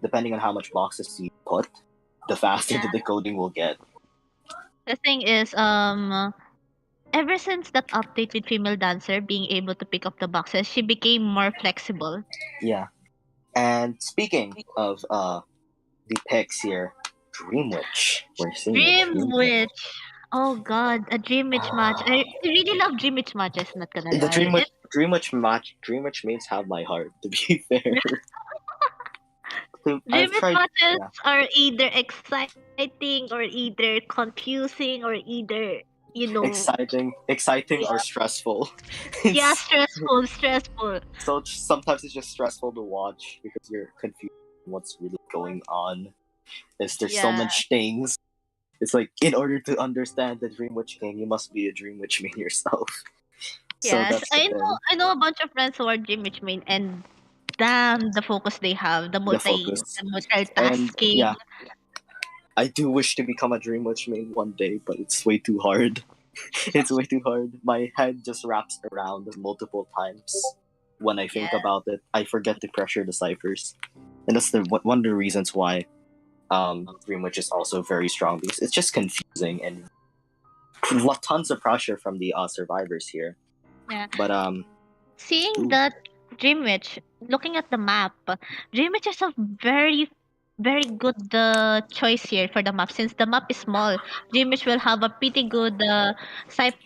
depending on how much boxes you put, the faster Yeah. the decoding will get. The thing is, ever since that update with female dancer being able to pick up the boxes, she became more flexible. Yeah. And speaking of the picks here, Dream Witch. We're seeing a Dream Dream Witch. Witch. Oh God, a Dream Witch match. I really love Dream Witch matches. Not gonna The lie. Dream Witch mates have my heart. To be fair, Dream I've Witch tried. matches Yeah, are either exciting or either confusing or either exciting or yeah, stressful. yeah, It's stressful. so sometimes it's just stressful to watch because you're confused on what's really going on. There's so Yeah. much things. It's like, in order to understand the Dream Witch game, you must be a Dream Witch main yourself. So Yes, that's the thing. I know a bunch of friends who are Dream Witch main, and damn the focus they have, The focus. the And multitasking. yeah, I do wish to become a Dream Witch main one day, but it's way too hard. It's way too hard. My head just wraps around multiple times when I think Yeah. about it. I forget to pressure the ciphers, and that's one of the reasons why Dream Witch is also very strong, because it's just confusing and tons of pressure from the survivors here. Yeah. But Seeing ooh, that Dream Witch, looking at the map, Dream Witch is a very good choice here for the map, since the map is small. Dream Witch will have a pretty good map cipher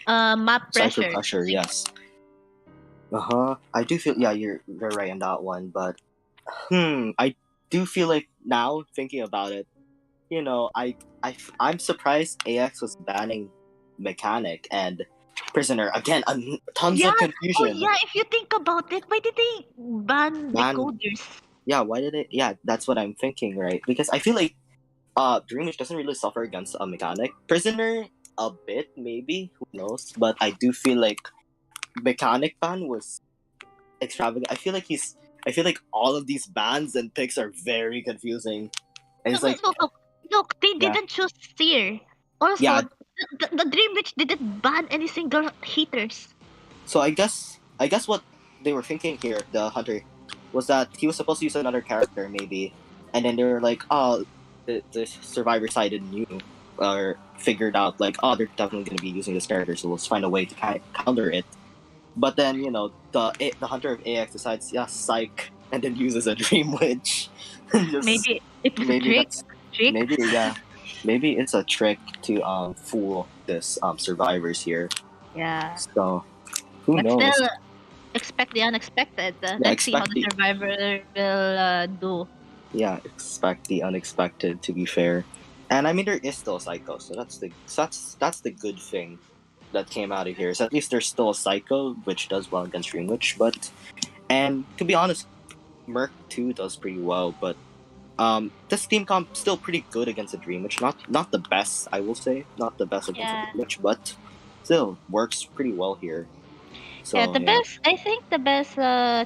pressure. pressure, yes. I do feel, yeah, you're very right on that one, but I do feel like, now thinking about it, I'm surprised AX was banning mechanic and prisoner again. Tons Yeah. of Oh confusion. yeah. If you think about it, why did they ban Man, decoders? yeah, why did it? Yeah, that's what I'm thinking, right? Because I feel like Dreamish doesn't really suffer against a mechanic. Prisoner, a bit maybe, who knows? But I do feel like mechanic ban was extravagant. I feel like all of these bans and picks are very confusing. And it's like, Look, they yeah, didn't choose Seer. Also, yeah. the Dream Witch didn't ban any single hitters. So I guess what they were thinking here, the hunter, was that he was supposed to use another character maybe, and then they were like, oh, the survivor side knew or figured out, like, oh, they're definitely going to be using this character, so let's find a way to counter it. But then the hunter of AX decides, yeah, psych, and then uses a Dream Witch. Just Maybe it was a maybe trick. that's Trick. maybe, yeah. maybe it's a trick to fool this survivors here. Yeah. So who But knows? still, expect the unexpected. Let's see how expect the the survivor will do. expect the unexpected. To be fair, and I mean there is still a psycho, so that's the good thing that came out of here. Is at least there's still a psycho which does well against Dream Witch, but and to be honest, Merc 2 does pretty well, but this team comp still pretty good against a Dream Witch. Not the best, I will say, not the best against a Yeah. Dream Witch, but still works pretty well here. So Yeah, the best. I think the best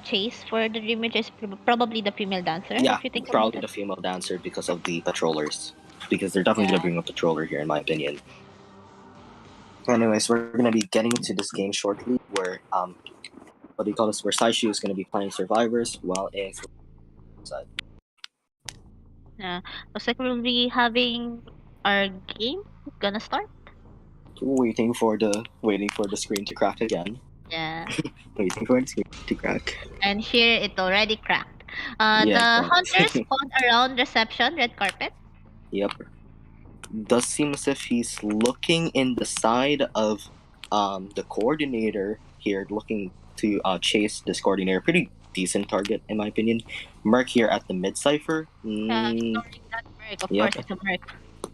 chase for the Dream Witch is probably the female dancer. yeah, If you think about probably it. the female dancer because of the patrollers, because they're definitely Yeah. gonna bring a patroller here, in my opinion. Anyways, we're gonna be getting into this game shortly, where what do you call this? Where Saishu is gonna be playing survivors while AX side. Yeah. Looks like we'll be having our game gonna start. Waiting for the screen to crack again. Yeah. Waiting for the screen to crack. And here it already cracked. Yeah, The cracked. hunters spawned around reception, red carpet. Yep. Does seem as if he's looking in the side of the coordinator here, looking to chase this coordinator. Pretty decent target, in my opinion. Merc here at the mid cipher. Ignoring that merc, of Yep. course, it's a merc.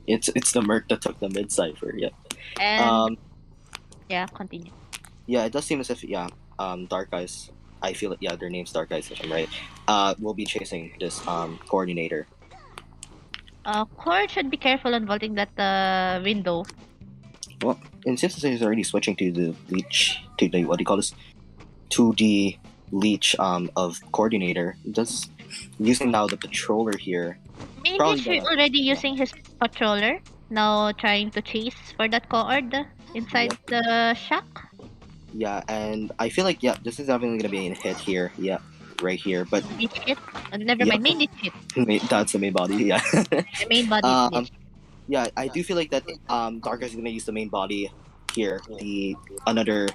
It's the Merc that took the mid cipher. Yep. And yeah, continue. Yeah, it does seem as if Dark Eyes. I feel it. Yeah, their name's Dark Eyes, if I'm right. Will be chasing this coordinator. Cord should be careful on vaulting that window. Well, and since he's already switching to the leech, to the what do you call this? To the leech of coordinator, just using now the patroller here. Maybe Probably she's gonna- already using his patroller. Now trying to chase for that coord inside the shack. Yeah, and I feel like this is definitely gonna be a hit here. Yeah, right here. But Leech hit. Never mind, main leech hit. that's the main body. Yeah. The main body is leech. Yeah, I do feel like that Dark Eyes is gonna use the main body here. The another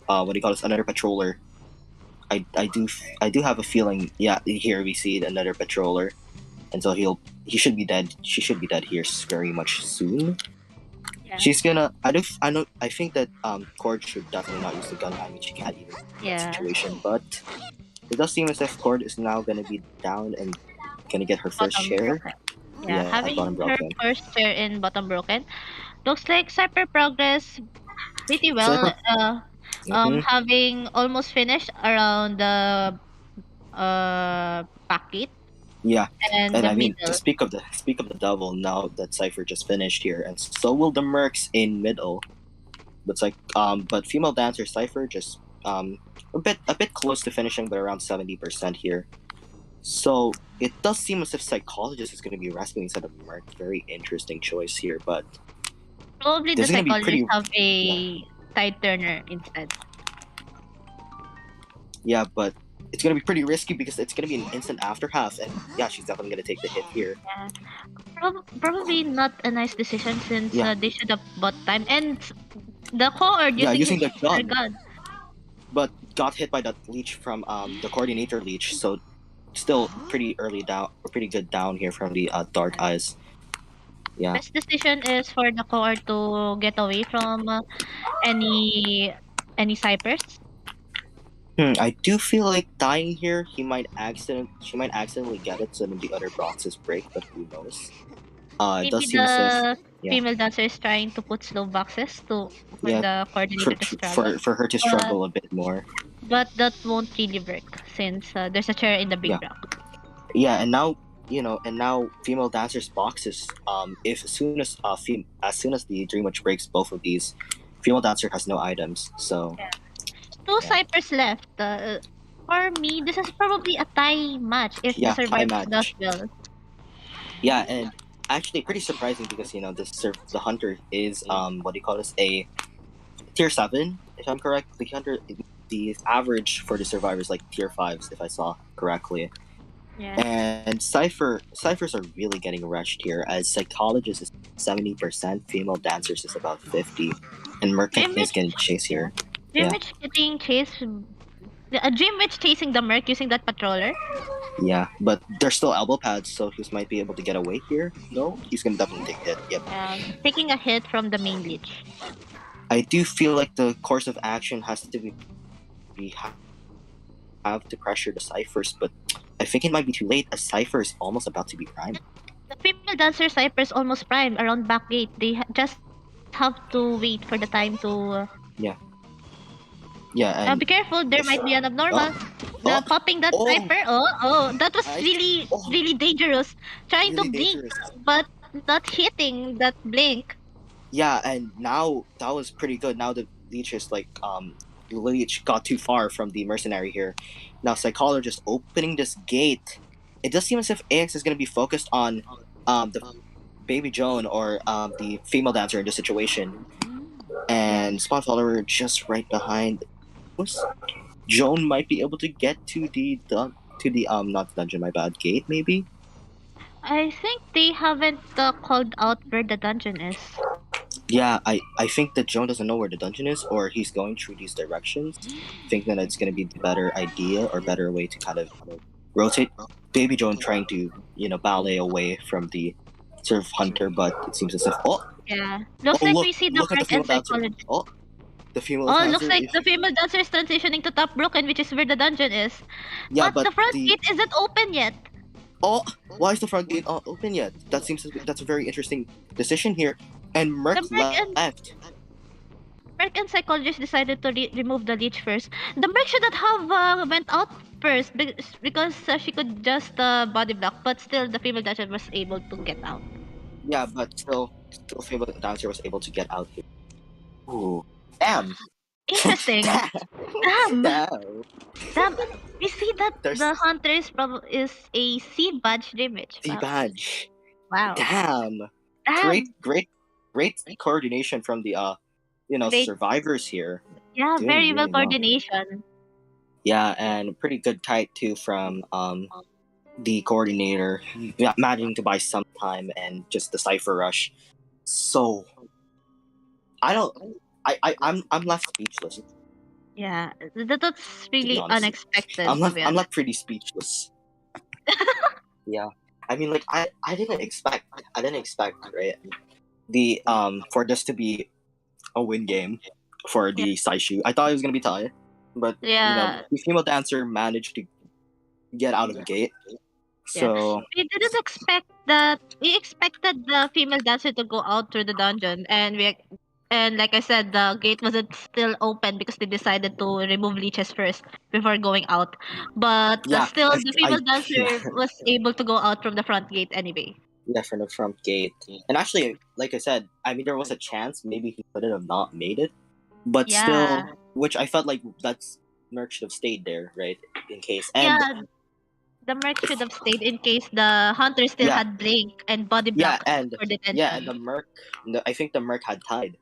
what do you call this? Another patroller. I do have a feeling. Yeah, here we see another patroller, and so he should be dead. She should be dead here very much soon. Yeah. She's gonna. I think that Cord should definitely not use the gun. I mean, she can't even in that situation. But it does seem as if Cord is now gonna be down and gonna get her first Bottom share. broken. Yeah, Having bottom her broken. first share in bottom broken. Looks like Cypher progress pretty well. Mhm. Having almost finished around the packet Yeah, and and the I mean middle. to speak of the devil. Now that Cipher just finished here, and so will the mercs in middle. But female dancer Cipher just a bit close to finishing, but around 70% here. So it does seem as if Psychologist is going to be rescuing instead of Merc. Very interesting choice here, but Probably the this is gonna be psychologists pretty- have a side turner instead. yeah, but it's going to be pretty risky because it's going to be an instant after half, and yeah, she's definitely going to take the hit here. Probably not a nice decision since Yeah. they should have bought time. And the cord Using the her gun, but got hit by that leech from the coordinator leech, so still pretty early down, or pretty good down here from the Dark Eyes. Yeah. Best decision is for the cord to get away from any Cypers. I do feel like dying here. She might accidentally get it, so then the other boxes break. But who knows? It Maybe does seem as if yeah. female dancer is trying to put slow boxes for Yeah, the coordinator to struggle. for her to struggle a bit more. But that won't really work since there's a chair in the big rock. Yeah, and now female dancers boxes. If as soon as the Dream Witch breaks both of these, female dancer has no items. So. Yeah. Two Cypers left. For me, this is probably a tie match if the survivor does well. Yeah, and actually pretty surprising because the hunter is what do you call this, a tier 7 if I'm correct. The average for the survivor is like tier 5s if I saw correctly. Yeah. And ciphers are really getting rushed here as psychologist is 70%, female dancers is about 50, and Merc is getting chased here. Dream Witch getting chased A Dream Witch chasing the Merc using that patroller. Yeah, but there's still elbow pads, so he might be able to get away here. No, he's gonna definitely take a hit. Yep. Taking a hit from the main leech. I do feel like the course of action has to be have to pressure the Cyphers, but I think it might be too late as Cypher is almost about to be primed. The female dancer Cypher is almost prime around back gate. They just have to wait for the time to. Yeah. Yeah, and Be careful, there might be an abnormal. oh, Popping that oh, Cypher. Oh, that was I- really, oh, really dangerous. Trying really to blink, dangerous. but not hitting that blink. Yeah, and now that was pretty good. Now the leech is like Leech got too far from the mercenary here. Now Psychologist opening this gate. It does seem as if AX is gonna be focused on the baby Joan or the female dancer in this situation. And Spot Follower just right behind. Joan might be able to get to the not dungeon, my bad, gate maybe. I think they haven't called out where the dungeon is. Yeah, I think that Joan doesn't know where the dungeon is, or he's going through these directions, thinking that it's going to be the better idea or better way to kind of rotate. Baby Joan trying to, ballet away from the sort of hunter, but it seems as if Yeah. Looks like we see the look at the Merc and female dancer. Psychologist. Oh, the female Oh, dancer. looks like the female dancer is transitioning to top broken, which is where the dungeon is. Yeah, But the front gate isn't open yet. Oh, why is the front gate not open yet? That's a very interesting decision here. And Merc left. Merc and Psychologist decided to remove the leech first. The Merc should not have went out first because she could just body block, but still the female dancer was able to get out. Yeah, but still female dancer was able to get out here. Ooh, damn. Interesting. Damn. Damn. We see that the hunter is a C badge image. C badge. Wow. Damn. Great coordination from the survivors here. Yeah, very well coordination. Yeah, and pretty good kite too from the coordinator, managing to buy some time and just the cipher rush. So I'm left speechless. Yeah, that's really unexpected. I'm left pretty speechless. Yeah, I mean, like I didn't expect right the for this to be a win game for the Saishu. I thought it was gonna be tied, but the female dancer managed to get out of the gate. So we didn't expect that. We expected the female dancer to go out through the dungeon, and like I said, the gate wasn't still open because they decided to remove leeches first before going out. But still, the female dancer was able to go out from the front gate anyway. Yeah, from the front gate. And actually, like I said, I mean, there was a chance maybe he could have not made it, but still, which I felt like that's Merc should have stayed there, right, in case. And the Merc should have stayed in case the hunter still had blink and body block for detention. Yeah, and the Merc, I think the Merc had tied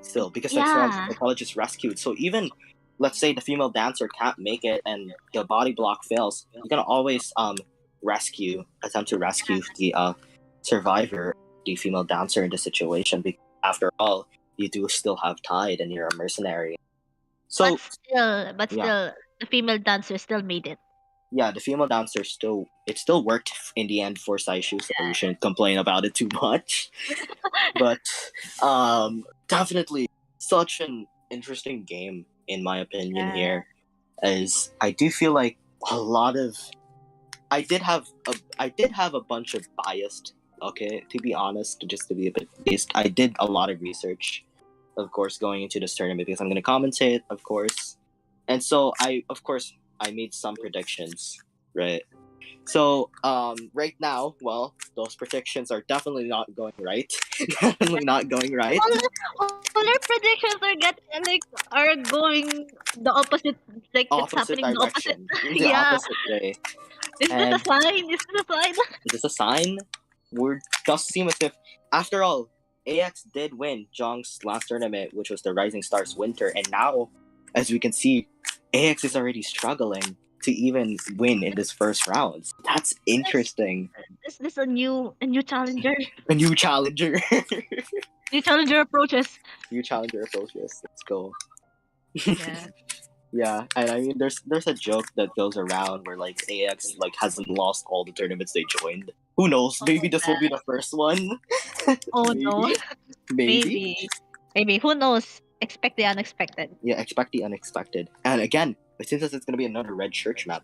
still because the psychologist rescued. So even let's say the female dancer can't make it and the body block fails, you're gonna always attempt to rescue the survivor, the female dancer in the situation, because after all, you do still have tied and you're a mercenary. So but still the female dancer still made it. Yeah, the female dancer still worked in the end for Saishu, so we shouldn't complain about it too much. But definitely such an interesting game in my opinion here, as I do feel like a lot of I did have a bunch of biased, to be honest, just to be a bit biased. I did a lot of research, of course, going into this tournament because I'm going to commentate, of course. And so I made some predictions, right? So right now, well, those predictions are definitely not going right. Definitely not going right. All our predictions are going the opposite, like it's happening direction. the opposite. Opposite way. Is this a sign? Is this a sign? It does seem as if, after all, AX did win Zhang's last tournament, which was the Rising Stars Winter, and now, as we can see, AX is already struggling to even win in this first round. So that's interesting. Is this a new challenger? A new challenger. New challenger approaches. Let's go. Yeah. Yeah, and I mean, there's a joke that goes around where like AX like hasn't lost all the tournaments they joined. Who knows? Oh, Maybe this will man. be the first one. Oh no. Maybe, maybe. Maybe. Who knows? Expect the unexpected. Yeah, expect the unexpected. And again, it seems as it's gonna be another red church map.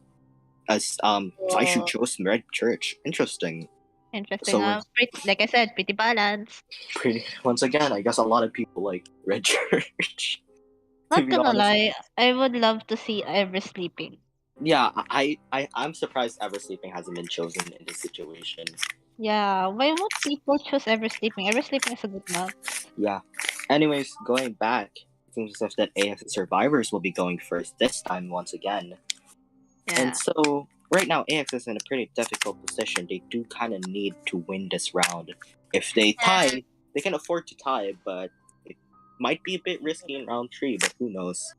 As Saishu Oh, chose red church. Interesting. interesting. So we're Like I said, pretty balanced. pretty once again. I guess a lot of people like red church. To Not be gonna honest, lie, I would love to see Ever sleeping. yeah, I'm surprised Ever Sleeping hasn't been chosen in this situation. Yeah, why won't people choose Ever sleeping? Ever sleeping is a good map. Yeah. Anyways, going back, it seems as if that AX survivors will be going first this time once again. And Yeah. so right now AX is in a pretty difficult position. They do kind of need to win this round. If they tie, they can afford to tie, but it might be a bit risky in round 3. But who knows?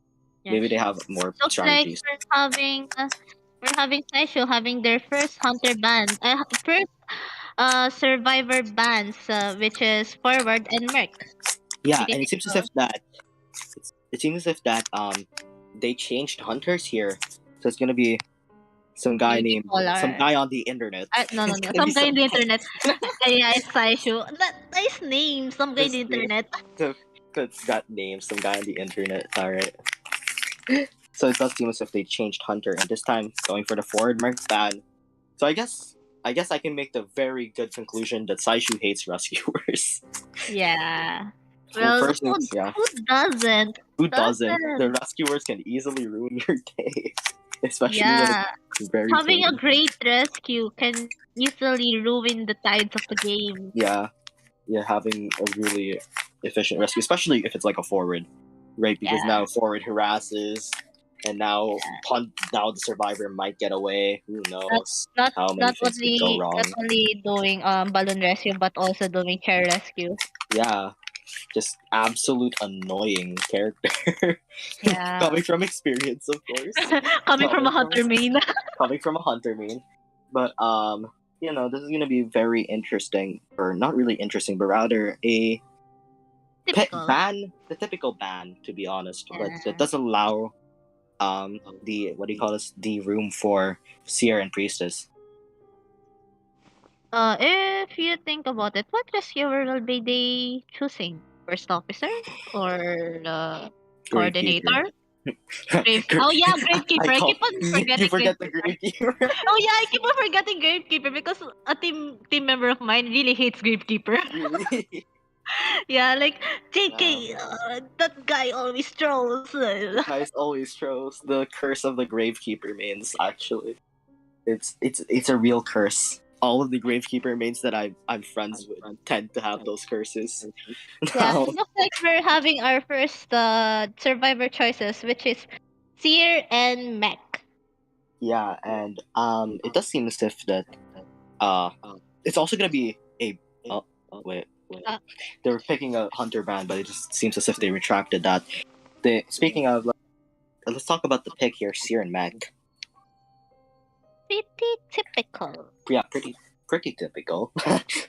Yeah. Maybe they have more Looks like strategies. we're having Saishu having their first hunter ban. First survivor bans, which is forward and merc. Yeah, Pretty and typical. it seems as if that they changed hunters here. So it's gonna be some guy Maybe named some Polar. guy on the internet. No, It's no. gonna be Some guy in some the internet. Yeah, it's Saishu. That nice name. Some guy in this the name. internet. So that's got names. Some guy on the internet. All right. So it does seem as if they changed hunter, and this time going for the forward mark ban. So I guess I can make the very good conclusion that Saishu hates rescuers. Yeah. Well, Well, first things, yeah. who doesn't? Who doesn't? The Doesn't. rescuers can easily ruin your day, especially when Yeah. it's very Having a clean. great rescue can easily ruin the tides of the game. Yeah, having a really efficient rescue, especially if it's like a forward, right? Because Yeah. now forward harasses, and now now the survivor might get away. Who Not knows not how many things could go not wrong? only doing balloon rescue but also doing chair rescue. Yeah, just absolute annoying character. Yeah. Coming from experience, of course. Coming from a Coming from hunter main. coming from a hunter main. But this is gonna be very interesting, or not really interesting, but rather a Typical. ban, the typical ban, to be honest. But Yeah. that does allow the what do you call this? The room for seer and priestess. If you think about it, what rescuer will be they choosing? First officer or the Gravekeeper. coordinator? Oh yeah, I gravekeeper. I call keep on you forgetting forget the gravekeeper. gravekeeper. Oh yeah, I keep on forgetting gravekeeper because a team member of mine really hates gravekeeper. Really? Yeah, like Wow. JK, that guy always trolls. The guys always chose the curse of the gravekeeper mains. Actually, it's a real curse. All of the gravekeeper mains that I'm friends with tend to have those curses. Yeah, Now, it looks like we're having our first survivor choices, which is Seer and Mech. yeah, and it does seem as if that uh, it's also gonna be a wait. Uh, They were picking a hunter band, but it just seems as if they retracted that. Speaking of, let's talk about the pick here, Seer and Mac. Pretty typical. Yeah, pretty typical.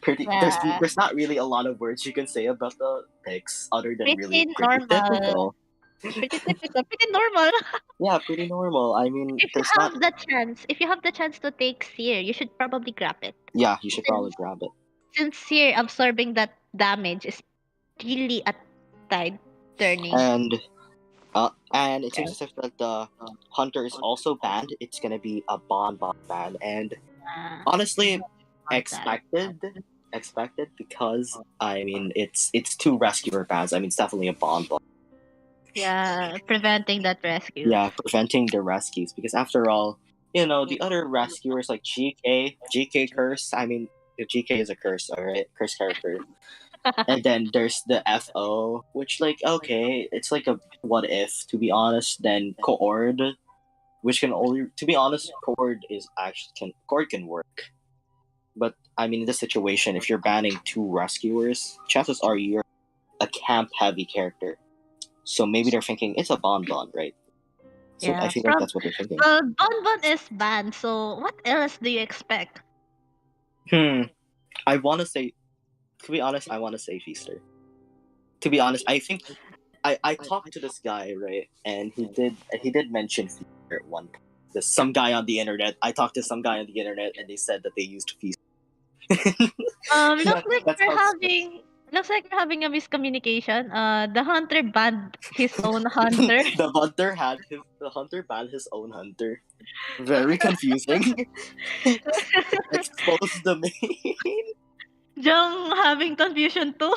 Pretty. Yeah, There's not really a lot of words you can say about the picks other than really pretty pretty normal. typical. Pretty typical. Pretty normal. Yeah, pretty normal. I mean, there's not. If you have the chance to take Seer, you should probably grab it. Yeah, you should probably Since grab it. since Seer absorbing that damage is really a tide turning. And it seems as if that the hunter is also banned. It's gonna be a bonbon ban, and honestly, expected because I mean it's two rescuer bans. I mean it's definitely a bonbon. Yeah, preventing that rescue. Yeah, preventing the rescues because after all, the other rescuers like GK curse. I mean, the GK is a curse, all right, curse character. And then there's the FO, which like okay, it's like a what if to be honest. Then Coord, which can only to be honest, Coord can work. But I mean, in this situation, if you're banning two rescuers, chances are you're a camp heavy character. So maybe they're thinking it's a bonbon, right? So I Yeah. feel like that's what they're thinking. Well, Bonbon is banned, so what else do you expect? I want to say, to be honest, I want to say Feaster. To be honest, I think I talked to this guy, right, and he did mention Feaster at one point. There's some guy on the internet. I talked to some guy on the internet, and they said that they used Feaster. Looks like That's we're how. having a miscommunication. The hunter banned his own hunter. The hunter banned his own hunter. Very confusing. Exposed the main. Jung having confusion too.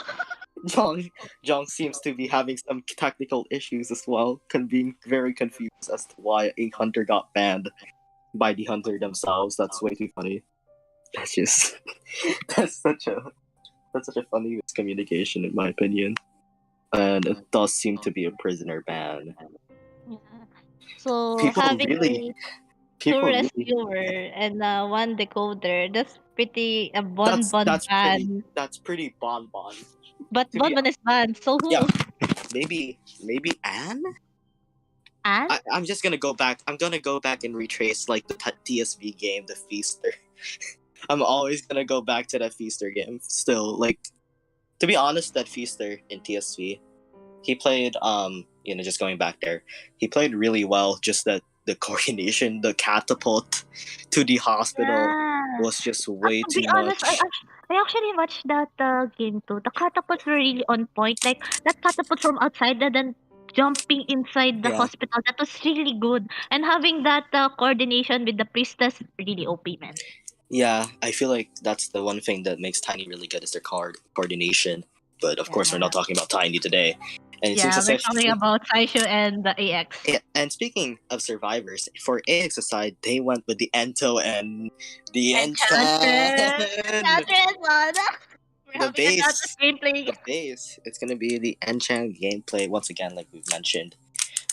Jong Jong seems to be having some technical issues as well, being very confused as to why a hunter got banned by the hunter themselves. That's way too funny. That's just that's such a funny miscommunication in my opinion. And it does seem to be a prisoner ban. Yeah. So People having really two people really rescuer and one decoder, that's pretty a that's bonbon that's pretty ban. that's pretty bonbon. But To be bonbon is banned. So who? Yeah. maybe Anne? Anne? I'm just gonna go back. I'm gonna go back and retrace like the TSV game, the Feaster. I'm always gonna go back to that Feaster game. Still, like, to be honest, that Feaster in TSV, he played just going back there, he played really well. Just that the coordination, the catapult to the hospital Yeah. was just way To too be honest, much. I actually watched that game too. The catapults were really on point. Like that catapult from outside and then jumping inside the Yeah. hospital. That was really good. And having that coordination with the priestess, really OP, man. Yeah, I feel like that's the one thing that makes Tiny really good is their coordination. But of course, we're not talking about Tiny today. And it seems Yeah, as we're if talking about Saishu and the AX. Yeah, and speaking of survivors, for AX's side, they went with the Ento and the Enchantress. Enchant. Enchantress, man. We're The having Enchantress base. gameplay. The base. It's gonna be the Enchant gameplay once again, like we've mentioned.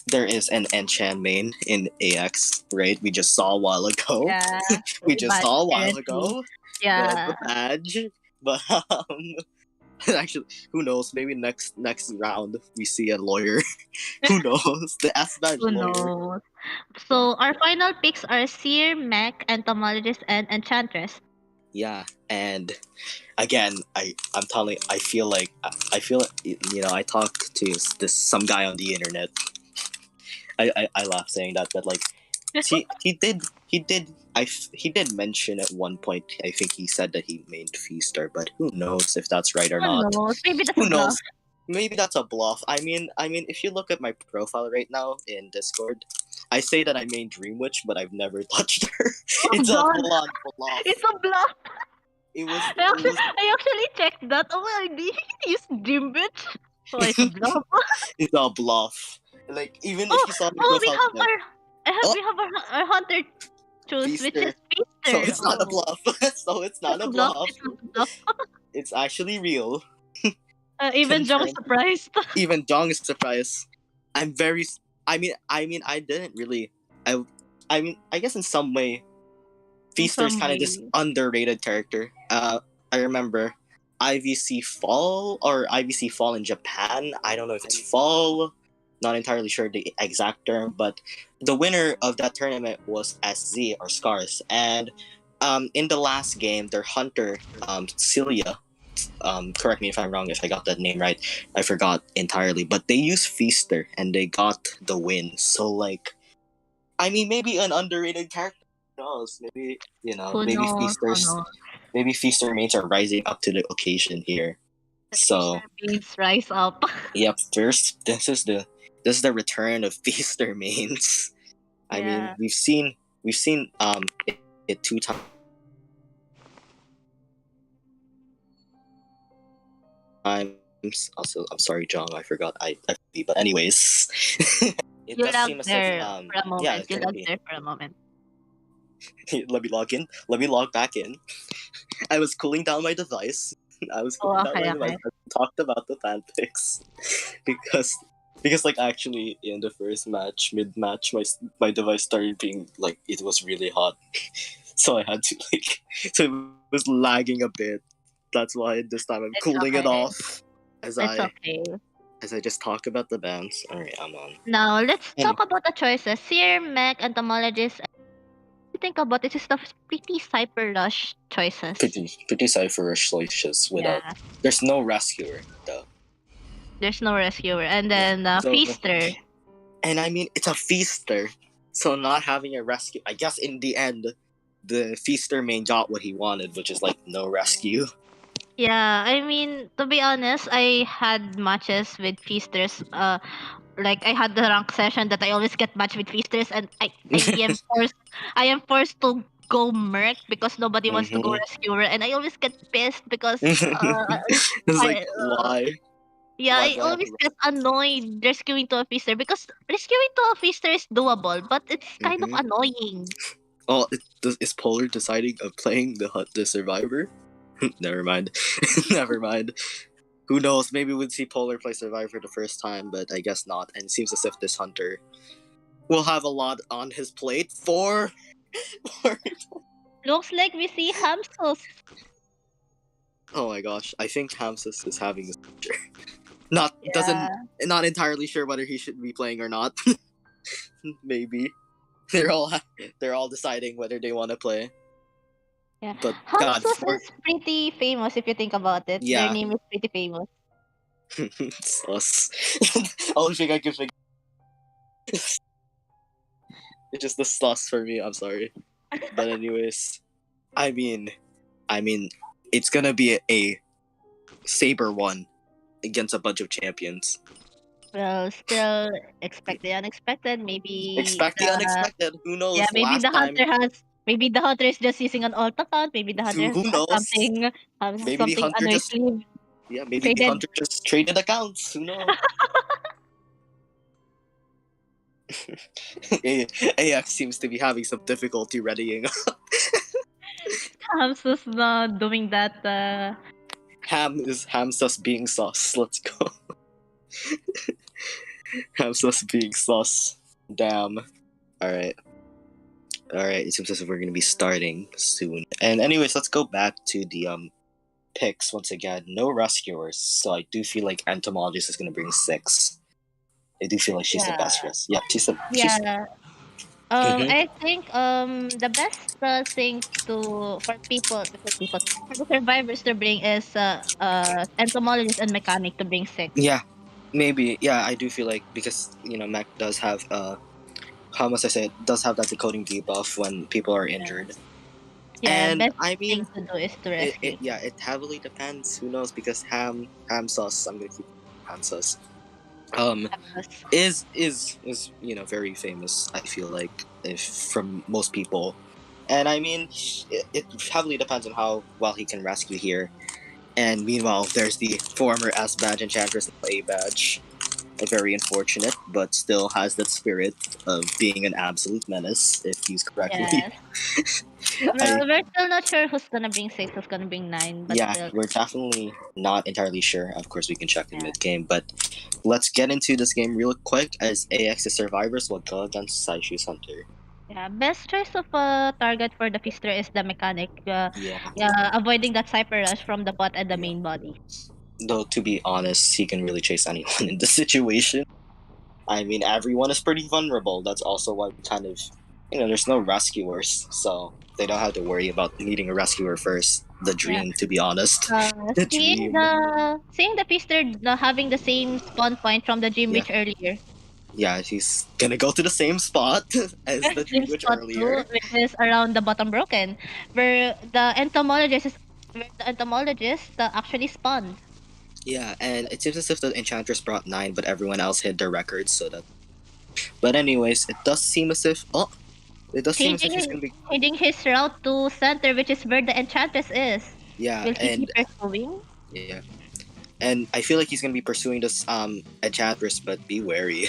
There is an Enchant main in AX, right? We just saw a while ago. Yeah. We just But saw a while currently, ago. yeah. The badge. But actually, who knows? Maybe next round we see a lawyer. Who knows? The S badge Who lawyer. knows? So our final picks are Seer, Mech, Entomologist, and Enchantress. Yeah, and again, I feel like I talked to some guy on the internet. I laugh saying that, but like he did mention at one point. I think he said that he made Feaster, but who knows if that's right or Who not? knows? Maybe that's Who a bluff. knows? Maybe that's a bluff. I mean, if you look at my profile right now in Discord, I say that I made Dream Witch, but I've never touched her. Oh It's a God, full-on bluff. it's a bluff. It was. I actually checked that. Oh, I did use Dream Bitch. So it's a bluff. It's a bluff. Like even if you saw my Oh, we profile, have Oh. we have our hunter choose, which is so Feaster. it's not a bluff. So it's not It's a a bluff. bluff. It's not a bluff. It's actually real. Even Jong is Confirmed. surprised. Even Dong is surprised. I'm very. I didn't really. I guess in some way, Feaster's some kind of this way. underrated character. I remember IVC Fall in Japan. I don't know if it's Fall. Not entirely sure the exact term, but the winner of that tournament was SZ or Scars, and in the last game, their hunter Celia. Correct me if I'm wrong if I got that name right. I forgot entirely, but they used Feaster and they got the win. So like, I mean, maybe an underrated character. Who knows? Maybe Who knows? Who knows? maybe Feaster mates are rising up to the occasion here. So Please rise up. yep, first this is the return of Feaster mains. I mean, Yeah. we've seen it 2 times. Also, I'm sorry, John. I forgot. But anyways, it You does seem lagged as if there for a moment. yeah, it's You gonna lagged be. there for a moment. Let me log in. Let me log back in. I was cooling down my device. I was Oh, cooling down okay, my device. okay. I talked about the fanfics because like actually in the first match, mid match, my device started being like it was really hot, so I had to so it was lagging a bit. That's why this time I'm It's cooling it okay. off It's okay. as I just talk about the bands. All right, I'm on. Now let's Anyway. talk about the choices. Seer, Mech, Entomologist. Think about it, it's the pretty Cypher Rush choices. Pretty cypherish choices without. Yeah. There's no rescuer though. There's no rescuer. And Yeah, then so- Feaster. And I mean, it's a feaster, so not having a rescue. I guess in the end, the feaster main got what he wanted, which is like no rescue. Yeah, I mean, to be honest, I had matches with Feasters. Like I had the rank session that I always get matched with Feasters, and I am forced to go Merc because nobody wants to go Mhm. Rescuer, and I always get pissed because It's like, I why? yeah, Why I do I have always to? get annoyed rescuing to a Feaster because rescuing to a Feaster is doable, but it's kind of Mhm. annoying. Oh, is Polar deciding of playing the survivor? Never mind. Never mind. Who knows? Maybe we'd see Polar play survivor the first time, but I guess not. And it seems as if this hunter will have a lot on his plate for. Looks like we see Hamsos. Oh my gosh! I think Hamsus is having a seizure. Not Yeah. doesn't not entirely sure whether he should be playing or not. Maybe they're all deciding whether they want to play. Yeah. But God, Hamsos for is pretty famous if you think about it. Their yeah, name is pretty famous. sus. Only thing I can think it's just the sus for me. I'm sorry, but anyways, I mean, I mean, it's gonna be a saber one against a bunch of champions. Well, still expect the unexpected. Maybe Expect the unexpected. Who yeah, knows? maybe Last the time, hunter has maybe the hunter is just using an alt account. Maybe the hunter who knows? has Maybe the something hunter under his just sleeve. yeah, maybe the Traded. hunter just traded accounts. Who knows? AX seems to be having some difficulty readying. Hamsus not doing that. Ham sus being sus. Let's go. Ham sus being sus. Damn. Alright. Alright, it seems as if we're gonna be starting soon. And anyways, let's go back to the picks once again. No rescuers, so I do feel like entomologist is gonna bring 6. I do feel like she's the Yeah, best risk. Yeah, she's yeah. Mhm. I think the best thing for the survivors to bring is entomologist and mechanic to bring 6. Yeah, maybe. Yeah, I do feel like because Mac does have how must I say it does have that decoding debuff when people are injured. Yeah, And best I thing mean to do is to it rescue. yeah, it heavily depends. Who knows? Because ham sauce, I'm gonna keep ham sauce. Yes. Is very famous. I feel like if from most people, and I mean it heavily depends on how well he can rescue here. And meanwhile, there's the former S badge enchantress A badge. Very unfortunate, but still has that spirit of being an absolute menace if used correctly. Yes. I Well, we're still not sure who's gonna bring 6, who's gonna bring 9, but Yeah, still. we're definitely not entirely sure. Of course, we can check in Yeah. mid game, but let's get into this game real quick as AX's survivors will go against Saishu's hunter. Yeah, best choice of target for the Fister is the mechanic. Yeah, Avoiding that Cypher Rush from the bot and the yeah. main body. Though to be honest, he can really chase anyone in this situation. I mean, everyone is pretty vulnerable. That's also why we kind of, there's no rescuers, so they don't have to worry about needing a rescuer first. The dream, to be honest. The Seeing dream. the Fister having the same spawn point from the Dream Yeah. Witch earlier. Yeah, he's gonna go to the same spot as the Same Dream Witch spot earlier. too, which is around the bottom broken, where the entomologist actually spawned. Yeah, and it seems as if the Enchantress brought 9, but everyone else hit their records, so that. But anyways, it does seem as if he's gonna be Changing his route to center, which is where the Enchantress is. yeah, Will he and keep pursuing? yeah, and I feel like he's gonna be pursuing this Enchantress, but be wary.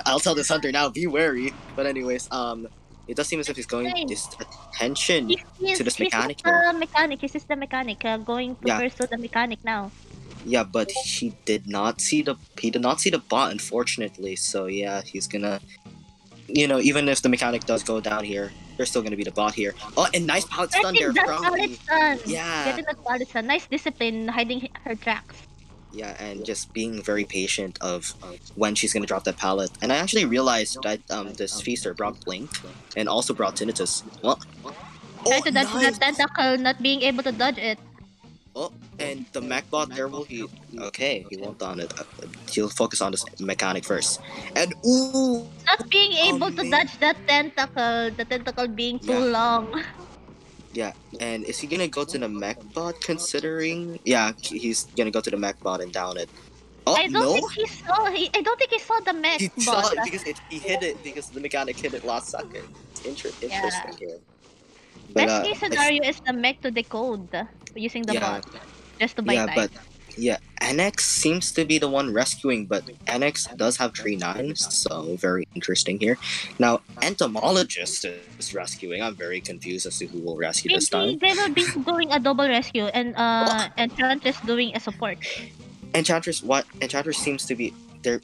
I'll tell this hunter now, be wary. But anyways, it does seem as if he's going Fine. this attention to this mechanic He here. is the mechanic, going to Yeah. pursue the mechanic now. Yeah, but he did not see the bot, unfortunately. So yeah, he's gonna, even if the mechanic does go down here, there's still gonna be the bot here. Oh, and nice pallet stun there That from pallet stun. yeah, Getting that pallet stun. Nice discipline, hiding her tracks. yeah, and just being very patient of when she's gonna drop that pallet. And I actually realized that this feaster brought Blink and also brought Tinnitus. Well, Try oh, to dodge nice. that tentacle, not being able to dodge it. Oh, and the mech bot there will he? Okay, he won't on it. He'll focus on this mechanic first. And ooh, Not being able to amazing. dodge that tentacle, the tentacle being too Yeah, long. yeah. And is he gonna go to the mech bot? Considering, yeah, he's gonna go to the mech bot and down it. Oh I don't no, think he saw. I don't think he saw the mech he saw bot. it because he hit it because the mechanic hit it last second. It's Yeah. interesting here. But Best case scenario is the mech to decode using the yeah, bot just to buy yeah, time. but yeah, Annex seems to be the one rescuing, but Annex does have 3 9s, so very interesting here. Now, Entomologist is rescuing. I'm very confused as to who will rescue this Maybe time. they will be doing a double rescue Oh, and Trunch is doing a support. Enchantress, what? Enchantress seems to be there.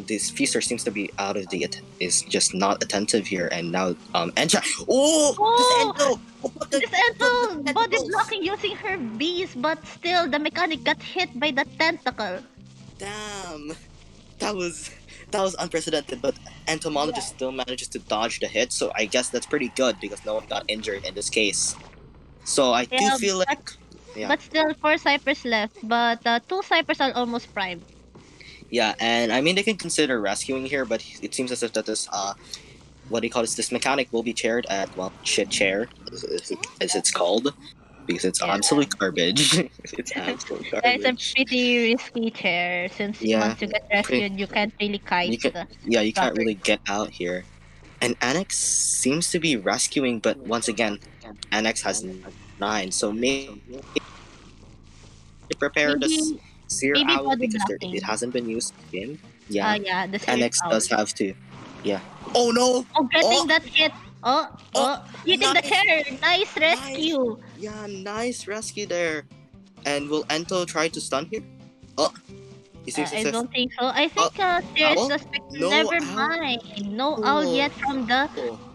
This Feaster seems to be out of the is just not attentive here, and now Oh, this Oh, Ento! Oh, this but the Ento body tentacles! blocking using her bees, but still the mechanic got hit by the tentacle. Damn, that was that was unprecedented. But Entomologist still manages to dodge the hit, so I guess that's pretty good because no one got injured in this case. So I do Yeah, feel but like, yeah, but still 4 ciphers left, but 2 ciphers are almost prime. yeah, and I mean they can consider rescuing here, but it seems as if that this what do you call this? This mechanic will be chaired at, well, shit chair, as it's called, because it's Yeah. absolute garbage. It's absolute Yeah, it's a garbage. pretty risky chair since Yeah, once you get pretty, rescued, you can't really kite you can, yeah, you can't properly. really get out here. And Annex seems to be rescuing, but once again, Annex has 9, so maybe prepare the Maybe Seer maybe Owl body because it blocking. hasn't been used in. Yeah, Yeah, the series Annex owl. does have to. Yeah. Oh no! Oh, Oh! getting that hit. Oh, Oh! hitting the Nice! chair. Nice Nice! rescue. Yeah, nice rescue there. And will Ento try to stun here? Oh, he seems as I if. don't think so. I Oh, think Seer is owl? suspect. No Never owl. mind. No owl yet from the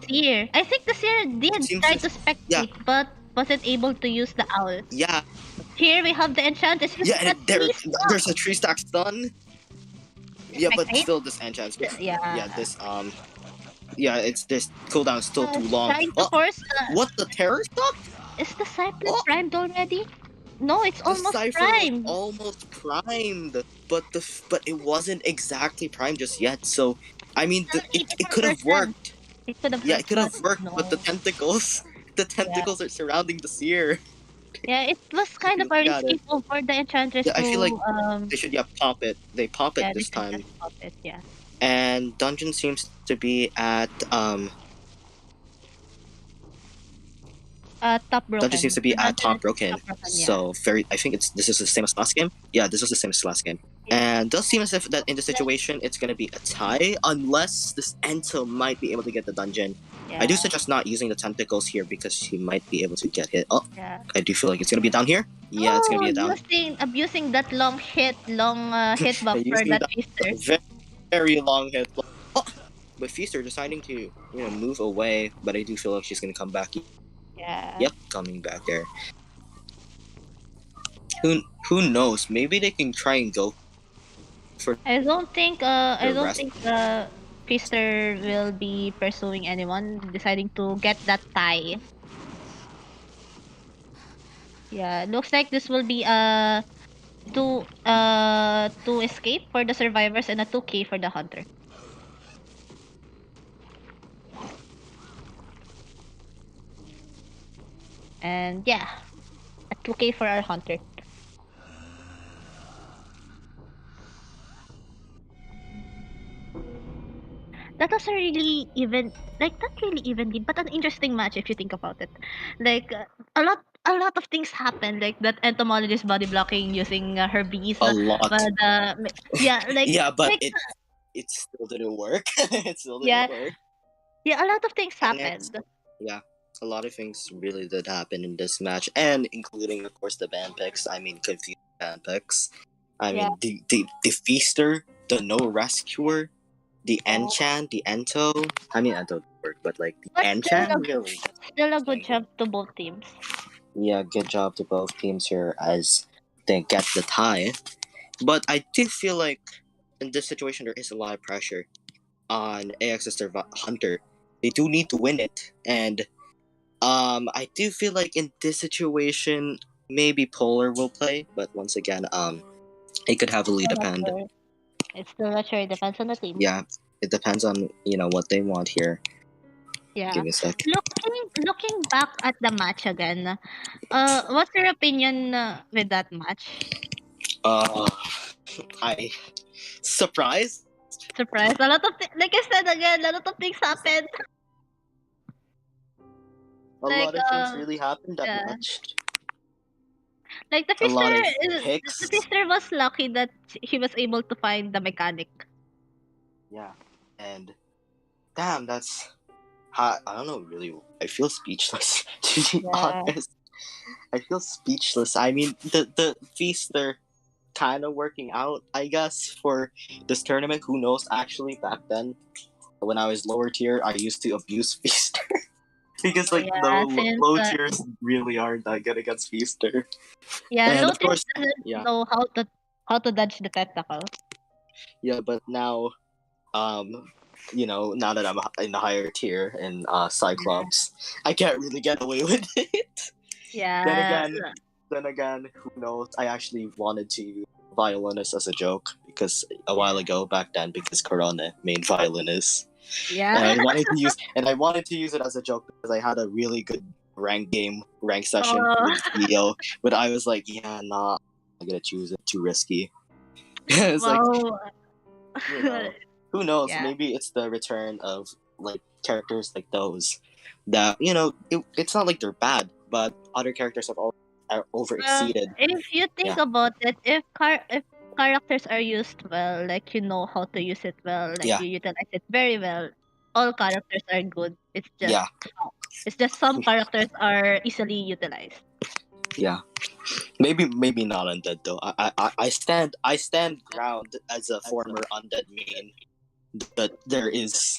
Seer. I think the Seer It did seems try as. to Yeah, spectate, but wasn't able to use the owl. yeah, Here we have the Enchantress yeah. using a And there, tree there's stock. a 3 stack stun. Yeah, but Spectate? still, this enchants. Yeah, Yeah. this yeah, it's this cooldown is still too long. Trying to Oh, force. what the terror stock? Is the Cypher Oh, primed already? No, it's the almost cipher was primed. almost primed, but but it wasn't exactly primed just yet. So I mean, Still it could have 84%. worked. It could have Yeah, it worked, could but have worked, but the no. tentacles, the Yeah. tentacles are surrounding the seer. Yeah, it was If kind you of a look at risky it, move for the Enchantress yeah, I feel like to they should, yeah, pop it. They pop it yeah, they this should time, just pop it, yeah. and dungeon seems to be at Top dungeon broken. seems to be at top broken. Top broken, yeah. So very, I think this is the same as last game. Yeah, this was the same as last game. Yeah. And does seem as if that in this situation it's gonna be a tie unless this Ento might be able to get the dungeon. Yeah. I do suggest not using the tentacles here because he might be able to get hit. Oh, Yeah. I do feel like it's gonna be down here. Yeah, it's gonna be a down. Abusing that long hit buff for Using that the Feaster. very long hit. Oh, but Feaster deciding to move away, but I do feel like she's gonna come back. Yeah. Yep, coming back there. Who knows? Maybe they can try and go for I don't think rest. Feaster will be pursuing anyone, deciding to get that tie. Yeah, looks like this will be a two escape for the survivors and a 2K for the hunter. And yeah, a 2K for our hunter. That was a really even, like not really evenly, but an interesting match if you think about it. Like a lot of things happened, like that entomologist body blocking using her bees. A lot. But yeah, Yeah, but like it still didn't work. It still yeah, didn't work. yeah, a lot of things And it's, happened. yeah, a lot of things really did happen in this match, and including of course the band picks. I mean, confused band picks. I Yeah. mean, the feaster, the no rescuer, the enchant, the ento. I mean, ento work, but like the But enchant really. still a good job to both teams. Yeah, good job to both teams here as they get the tie. But I do feel like in this situation there is a lot of pressure on AX's Hunter. They do need to win it, and I do feel like in this situation maybe Polar will play, but once again, it could heavily I'm not depend. sure. It's still not sure. It depends on the team. Yeah, it depends on what they want here. Yeah. Give me a sec. Looking back at the match again, what's your opinion with that match? I surprised. Surprise! A lot of like I said again, a lot of things happened. A Like lot of things really happened that yeah. match. Like the A lot of Fister, picks. the Fister was lucky that he was able to find the mechanic. Yeah, and damn, that's I don't know. Really, I feel speechless. To be Yeah. honest, I feel speechless. I mean, the feaster kind of working out, I guess, for this tournament. Who knows? Actually, back then, when I was lower tier, I used to abuse feaster because like Yeah, the since low tiers really aren't that good against feaster. yeah, And of Lotus course, doesn't yeah, know how to dodge the tentacle. yeah. But now, um, now that I'm in the higher tier in Cyclops, I can't really get away with it. then Yeah. again, then again, who knows? I actually wanted to use violinist as a joke because a while ago, back then, because Corona main violinist, and Yeah. I wanted to use it as a joke because I had a really good rank session Oh. with Leo, but I was like, yeah, nah, I'm gonna choose it. Too risky. It's like, Wow. who knows? Yeah. Maybe it's the return of like characters like those that it's not like they're bad, but other characters are over exceeded. If you think Yeah, about it, if characters are used well, like you know how to use it well, like yeah, you utilize it very well, all characters are good. yeah, It's just some characters are easily utilized. yeah. Maybe not undead though. I stand ground as a former undead main. That there is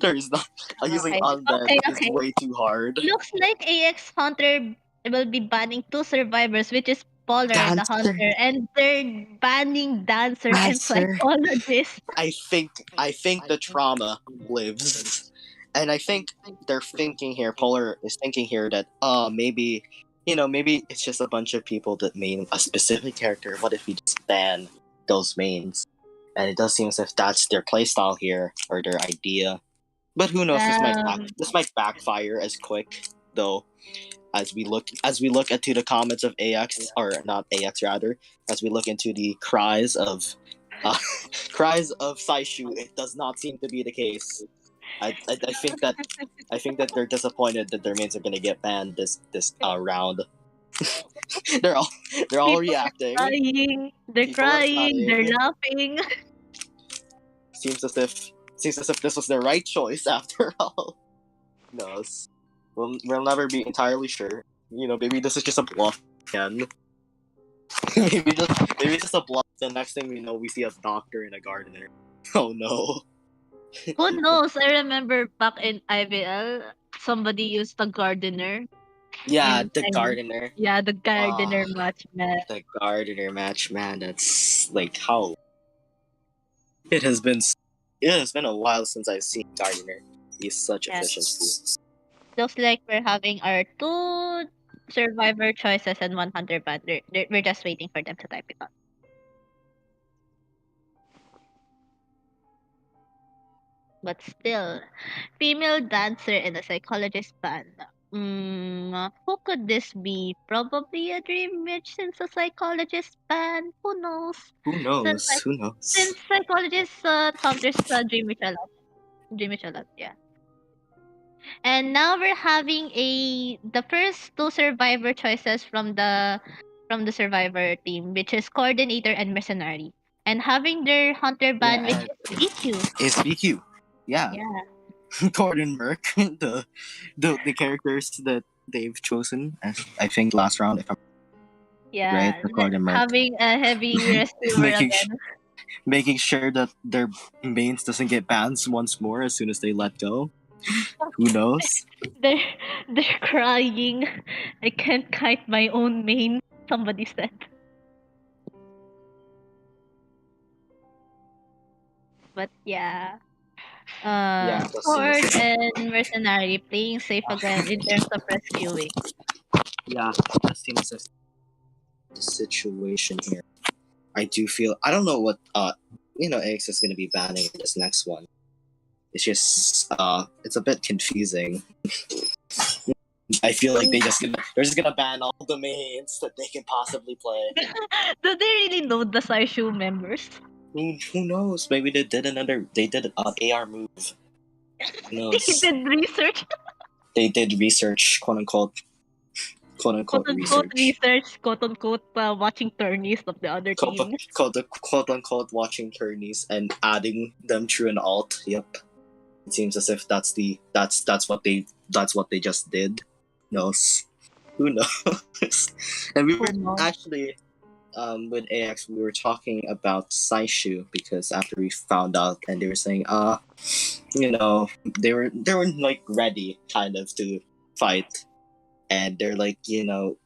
not using Okay. undead Okay, is okay. way too hard. Looks like AX Hunter will be banning two survivors, which is Polar the Dancer, Hunter, and they're banning Dancer and dancer. Psychologist. I think the trauma lives, and I think they're thinking here. Polar is thinking here that maybe it's just a bunch of people that main a specific character. What if we just ban those mains? And it does seem as if that's their playstyle here or their idea. But who knows? Um, This might backfire as quick though. As we look into the comments of AX, or not AX rather, as we look into the uh, cries of Saishu, it does not seem to be the case. I think that they're disappointed that their mains are gonna get banned this round. they're all they're all People are reacting. crying. They're People are crying. They're crying. laughing. Seems as if this was the right choice after all. Who knows? We'll never be entirely sure. Maybe this is just a bluff again. maybe just a bluff. The next thing we know, we see a doctor and a gardener. Oh no. Who knows? I remember back in IVL, somebody used the gardener. Yeah, In the I mean, gardener. yeah, the Ah, gardener match, man. the gardener match, man. That's like how it has been. It has been a while since I've seen gardener. He's such Yeah. efficiency. Looks like we're having our two survivor choices and one hunter band. We're just waiting for them to type it out. But still, female dancer in a psychologist band. Who could this be? Probably a dream match since a psychologist band. Who knows? Who Since knows? like Who knows? since psychologists counters dream match a lot. Dream match a lot, yeah. And now we're having the first two survivor choices from the survivor team, which is coordinator and mercenary. And having their hunter band, which Yeah, is BQ. it's BQ. Yeah, Yeah. Gordon Merck, the characters that they've chosen. I think last round, if I'm right, Yeah. the Gordon Merck, Having a heavy receiver making again. making sure that their mains doesn't get banned once more as soon as they let go. Who knows? They're they're crying. I can't kite my own main, somebody said. But yeah. Yeah, it does seem. Sword and mercenary playing safe again in terms of rescuing. Yeah, it does seem as if the situation here. I do feel I don't know what AX is gonna be banning in this next one. It's just it's a bit confusing. I feel like they're just gonna ban all the mains that they can possibly play. Do they really know the Saishu members? Who knows? Maybe they did an AR move. Who They knows? did research, They did research, quote unquote quote unquote research, quote unquote watching tourneys of the other team. quote unquote watching tourneys and adding them through an alt. Yep. It seems as if that's what they just did. Knows. Who knows? And we were Who knows? actually with AX we were talking about Saishu because after we found out and they were saying they were like ready kind of to fight, and they're like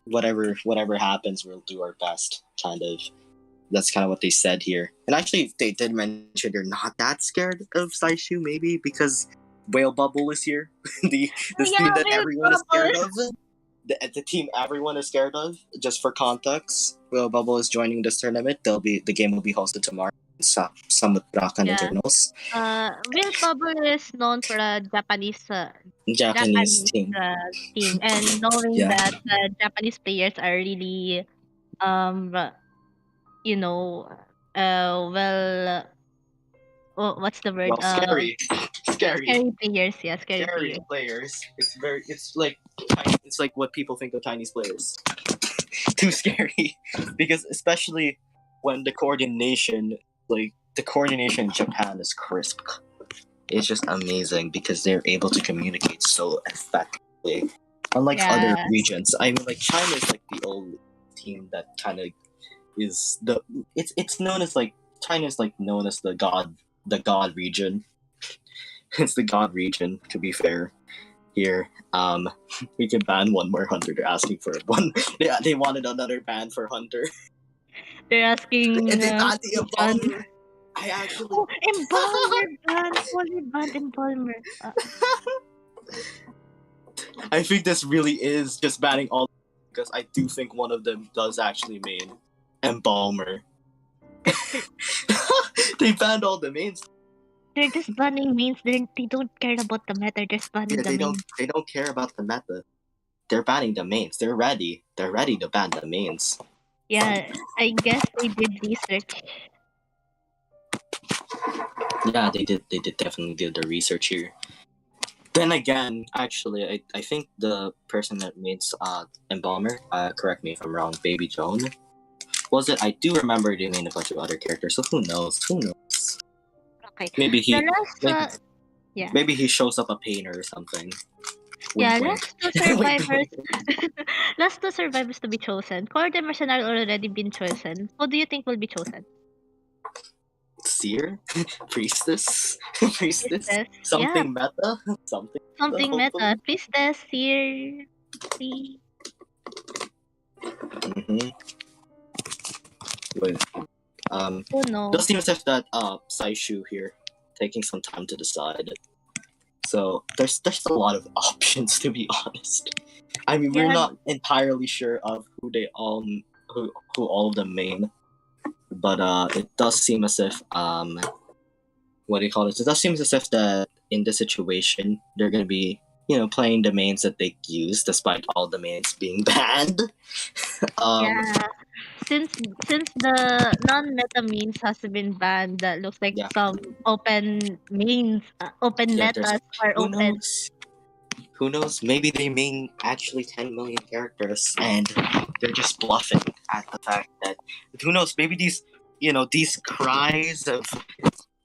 whatever happens we'll do our best kind of. That's kind of what they said here. And actually, they did mention they're not that scared of Saishu, maybe because Whale Bubble is here. the team that Whale everyone is scared Bubble. of. The team everyone is scared of. Just for context, Whale Bubble is joining this tournament. The game will be hosted tomorrow. Summit Rakan Yeah. Internals. Whale Bubble is known for a Japanese Japanese team. team, and knowing Yeah. that Japanese players are really well, what's the word? Well, scary. Scary players, yeah, scary players. Players. It's like what people think of Chinese players. Too scary. Because especially when the coordination in Japan is crisp. It's just amazing because they're able to communicate so effectively. Unlike other regions. I mean, like China is like the old team that kind of is it's known as like China is like known as the god region. It's the god region, to be fair. Here, we can ban one more hunter. They're asking for one. They wanted another ban for hunter. They're asking. And they banned the Embalmer. I actually. Embalmer ban. Fully banned Embalmer. I think this really is just banning all because I do think one of them does actually mean Embalmer. They banned all the mains. They're just banning mains. They don't care about the meta. They're just banning the mains. They don't care about the meta. They're banning the mains. They're ready. They're ready to ban the mains. Yeah, I guess they did research. Yeah, they did definitely do the research here. Then again, actually, I think the person that means Embalmer, correct me if I'm wrong, Baby Joan, was it? I do remember they made a bunch of other characters, so who knows? Okay. Maybe he yeah. Maybe he shows up a painter or something. Yeah, Wink, last two survivors. Last two survivors to be chosen. Core and Mercenary already been chosen. Who do you think will be chosen? Seer? Priestess? Something meta? Something meta. Priestess, Seer. See. Mm-hmm. Wait. Oh no. Does seem as if that Saishu here taking some time to decide. So there's a lot of options, to be honest. I mean, we're not entirely sure of who all of them main, but it does seem as if what do you call it? It does seem as if that in this situation they're gonna be playing the mains that they use, despite all the mains being banned. Since the non-meta means has been banned, that looks like some open means, open metas are open. Who knows? Maybe they mean actually 10 million characters, and they're just bluffing at the fact that who knows? Maybe these cries of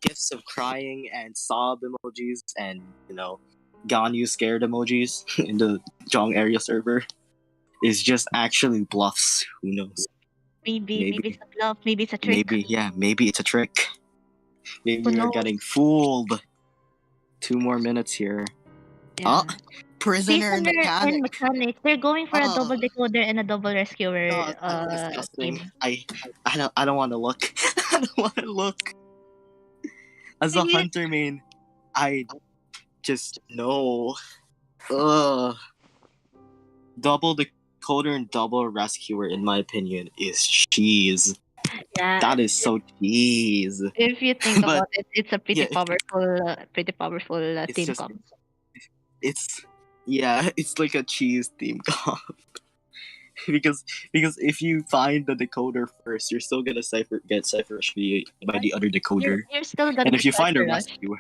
gifs of crying and sob emojis and Ganyu scared emojis in the Jong area server is just actually bluffs. Who knows? Maybe it's a bluff. Maybe it's a trick. Maybe it's a trick. Maybe we're getting fooled. 2 more minutes here. Yeah. Prisoner and mechanic. They're going for a double decoder and a double rescuer. Disgusting. I don't want to look. I don't want to look. As a hunter main, I just know. Double decoder and double rescuer, in my opinion, is cheese. Yeah, That is so cheese. if you think But about it, it's a yeah, pretty powerful it's team just comp. it's yeah, it's like a cheese theme comp. because if you find the decoder first, you're still gonna get cipher rush by the other decoder. You're still gonna And if get you find a Cypher Rush. rescuer,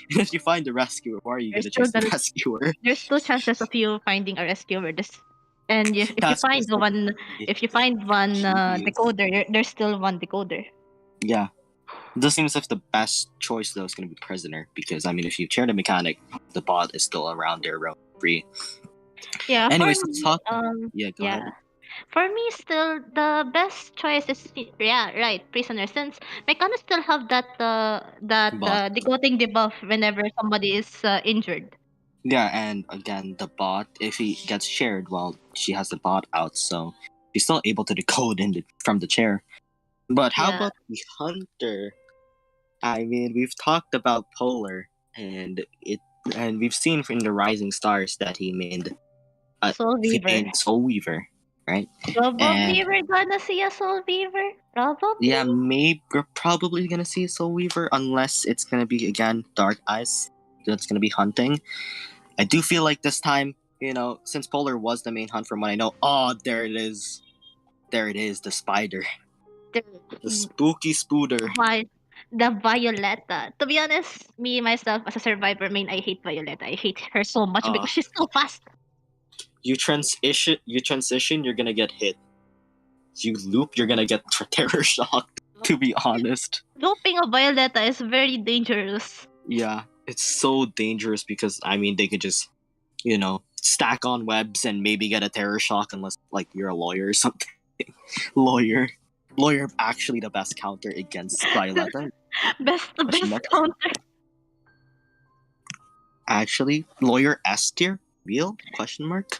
if you find the rescuer, why are you There's gonna still chase the the rescuer? there's two chances of you finding a rescuer. And if you That's find just like one, if you find one cheese. decoder, there's still one decoder. Yeah. It does seem as if the best choice though is gonna be prisoner, because I mean if you chair the mechanic, the bot is still around there round free. Yeah, for Anyways, let's me, talk. Yeah, go ahead. yeah. For me, still the best choice is yeah, right, prisoner. Since Mechano still have Bot. decoding debuff whenever somebody is injured. Yeah, and again, the bot, if he gets shared, well, she has the bot out, so she's still able to decode from the chair. But how Yeah, about the hunter? I mean, we've talked about Polar, and we've seen in the Rising Stars that Soul he Weaver. made Soul Weaver, right? Probably And we're gonna see a Soul Weaver. yeah, Probably. maybe we're probably gonna see Soul Weaver unless it's gonna be again Dark Eyes that's gonna be hunting. I do feel like this time, since Polar was the main hunt from what I know, oh, there it is. There it is, the spider. The, The spooky spooder. why the Violetta. To be honest, me myself as a survivor main, I hate Violetta. I hate her so much Uh, because she's so fast. you transition, you're gonna get hit. You loop, you're gonna get terror shocked, to be honest. Looping a Violetta is very dangerous. Yeah, it's so dangerous because, I mean, they could just, stack on webs and maybe get a terror shock unless, like, you're a lawyer or something. Lawyer. Lawyer actually the best counter against Violetta. best Question mark. counter. Actually, lawyer S tier? Real? Question mark.